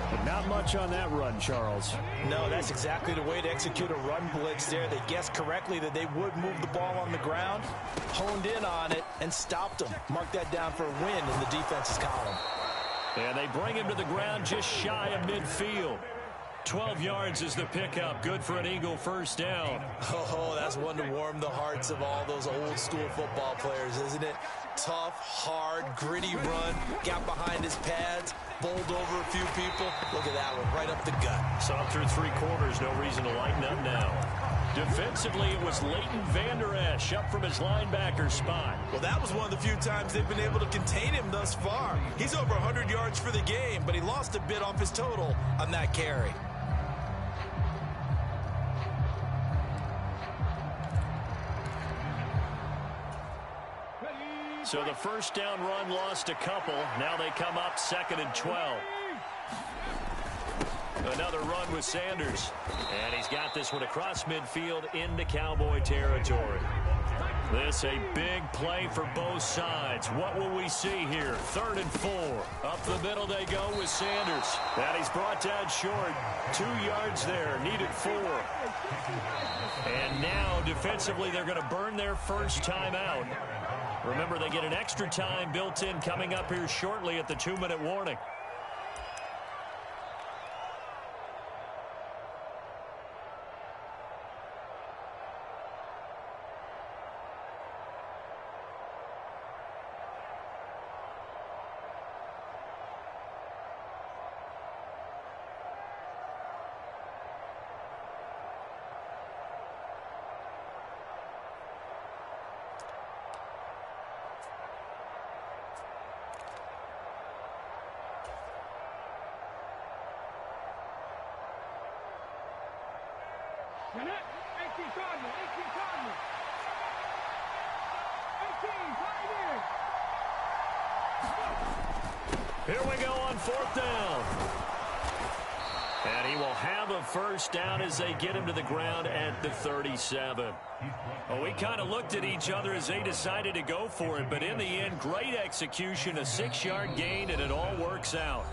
But not much on that run, Charles. No, that's exactly the way to execute a run blitz there. They guessed correctly that they would move the ball on the ground, honed in on it, and stopped them. Mark that down for a win in the defense's column. And they bring him to the ground just shy of midfield. 12 yards is the pickup. Good for an Eagle 1st down. Oh, that's one to warm the hearts of all those old school football players, isn't it? Tough, hard, gritty run. Got behind his pads, bowled over a few people. Look at that one, right up the gut. Saw through 3 quarters. No reason to lighten up now. Defensively, it was Leighton Vander Esch up from his linebacker spot. Well, that was one of the few times they've been able to contain him thus far. He's over 100 yards for the game, but he lost a bit off his total on that carry. So the first down run lost a couple. Now they come up 2nd and 12. Another run with Sanders. And he's got this one across midfield into Cowboy territory. This a big play for both sides. What will we see here? 3rd and 4. Up the middle they go with Sanders. And he's brought down short. 2 yards there. Needed 4. And now defensively they're going to burn their first time out. Remember, they get an extra time built in coming up here shortly at the 2-minute warning. Here we go on 4th down. And he will have a first down as they get him to the ground at the 37. Well, we kind of looked at each other as they decided to go for it, but in the end, great execution, a 6-yard gain, and it all works out.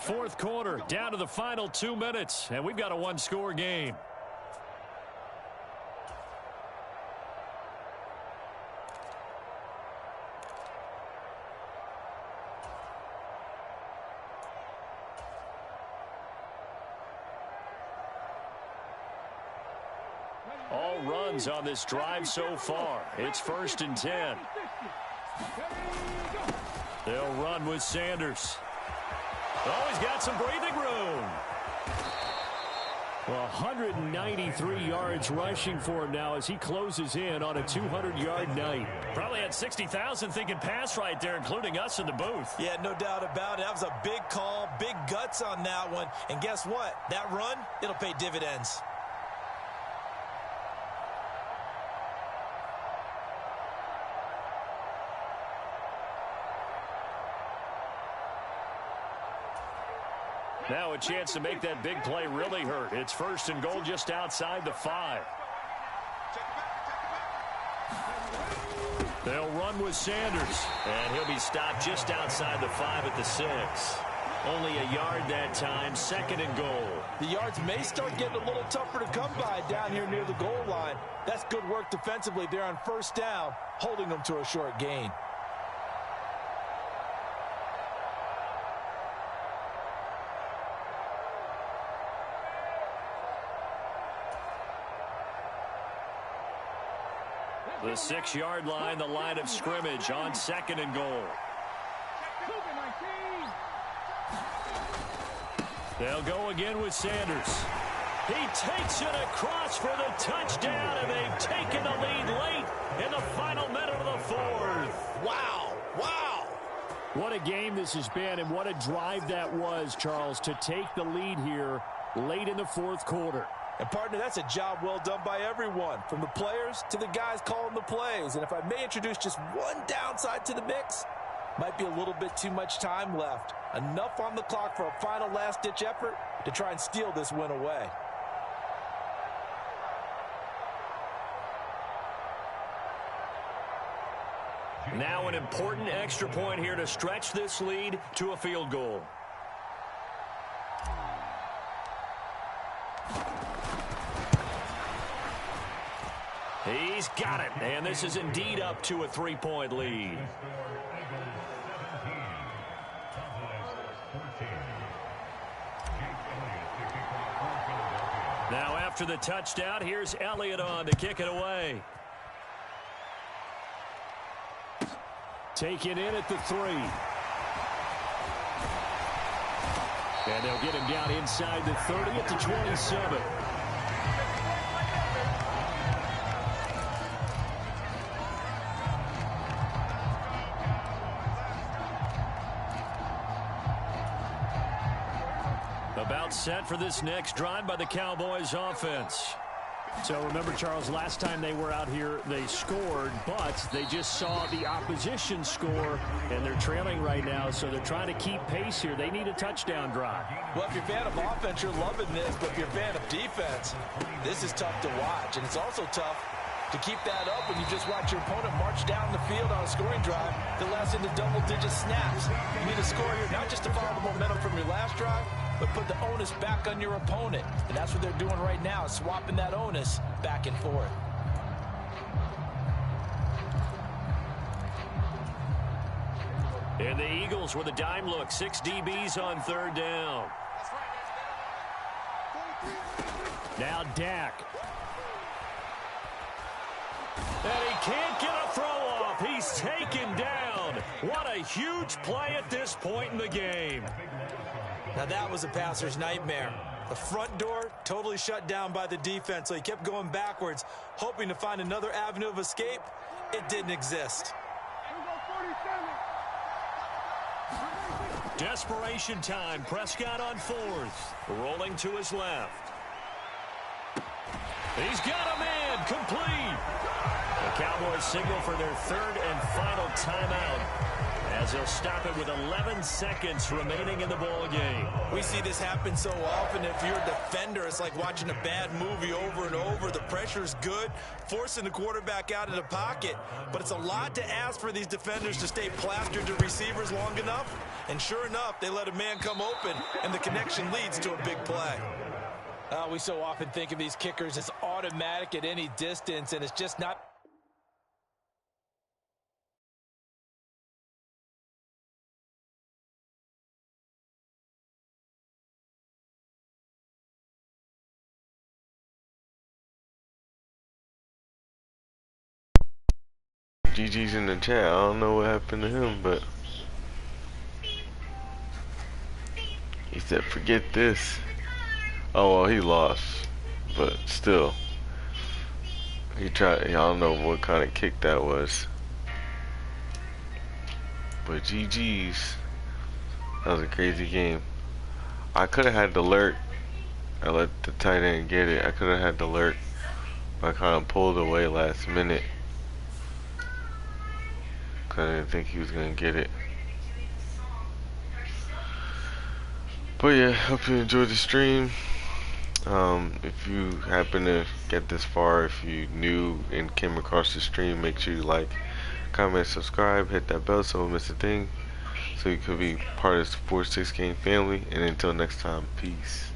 4th quarter, down to the final 2 minutes, and we've got a 1-score game. All runs on this drive so far. It's 1st and 10. They'll run with Sanders. Oh, he's got some breathing room. Well, 193 yards rushing for him now as he closes in on a 200-yard night. Probably had 60,000 thinking pass right there, including us in the booth. Yeah, no doubt about it. That was a big call, big guts on that one. And guess what? That run, it'll pay dividends. Now a chance to make that big play really hurt. It's 1st and goal just outside the 5. They'll run with Sanders. And he'll be stopped just outside the 5 at the 6. Only a yard that time, 2nd and goal. The yards may start getting a little tougher to come by down here near the goal line. That's good work defensively there on 1st down, holding them to a short gain. The 6-yard line, the line of scrimmage on 2nd and goal. They'll go again with Sanders. He takes it across for the touchdown, and they've taken the lead late in the final minute of the 4th. Wow, wow. What a game this has been, and what a drive that was, Charles, to take the lead here late in the 4th quarter. And, partner, that's a job well done by everyone, from the players to the guys calling the plays. And if I may introduce just one downside to the mix, might be a little bit too much time left. Enough on the clock for a final last-ditch effort to try and steal this win away. Now an important extra point here to stretch this lead to a field goal. He's got it, and this is indeed up to a 3-point lead. Now after the touchdown, here's Elliott on to kick it away. Taken in at the 3. And they'll get him down inside the 30 at the 27. About set for this next drive by the Cowboys offense. So remember, Charles, last time they were out here, they scored, but they just saw the opposition score, and they're trailing right now, so they're trying to keep pace here. They need a touchdown drive. Well, if you're a fan of offense, you're loving this, but if you're a fan of defense, this is tough to watch, and it's also tough to keep that up when you just watch your opponent march down the field on a scoring drive that lasts into double-digit snaps. You need to score here, not just to follow the momentum from your last drive, but put the onus back on your opponent. And that's what they're doing right now, swapping that onus back and forth. And the Eagles with a dime look. 6 DBs on third down. Now Dak. And he can't get a throw off. He's taken down. What a huge play at this point in the game. Now that was a passer's nightmare. The front door totally shut down by the defense, so he kept going backwards, hoping to find another avenue of escape. It didn't exist. Desperation time. Prescott on fourth. Rolling to his left. He's got him in. Complete. The Cowboys signal for their third and final timeout, as they'll stop it with 11 seconds remaining in the ball game. We see this happen so often. If you're a defender, it's like watching a bad movie over and over. The pressure's good, forcing the quarterback out of the pocket. But it's a lot to ask for these defenders to stay plastered to receivers long enough. And sure enough, they let a man come open, and the connection leads to a big play. We so often think of these kickers as automatic at any distance, and it's just not. GG's in the chat. I don't know what happened to him, but he said, forget this. Oh, well, he lost, but still. He tried. I don't know what kind of kick that was. But GG's. That was a crazy game. I could have had the lurk. I let the tight end get it. I could have had the lurk, but I kind of pulled away last minute. I didn't think he was gonna get it. But yeah, hope you enjoyed the stream. If you happen to get this far, if you new and came across the stream, make sure you like, comment, subscribe, hit that bell so you don't miss a thing, so you could be part of this 4-6 game family. And until next time, peace.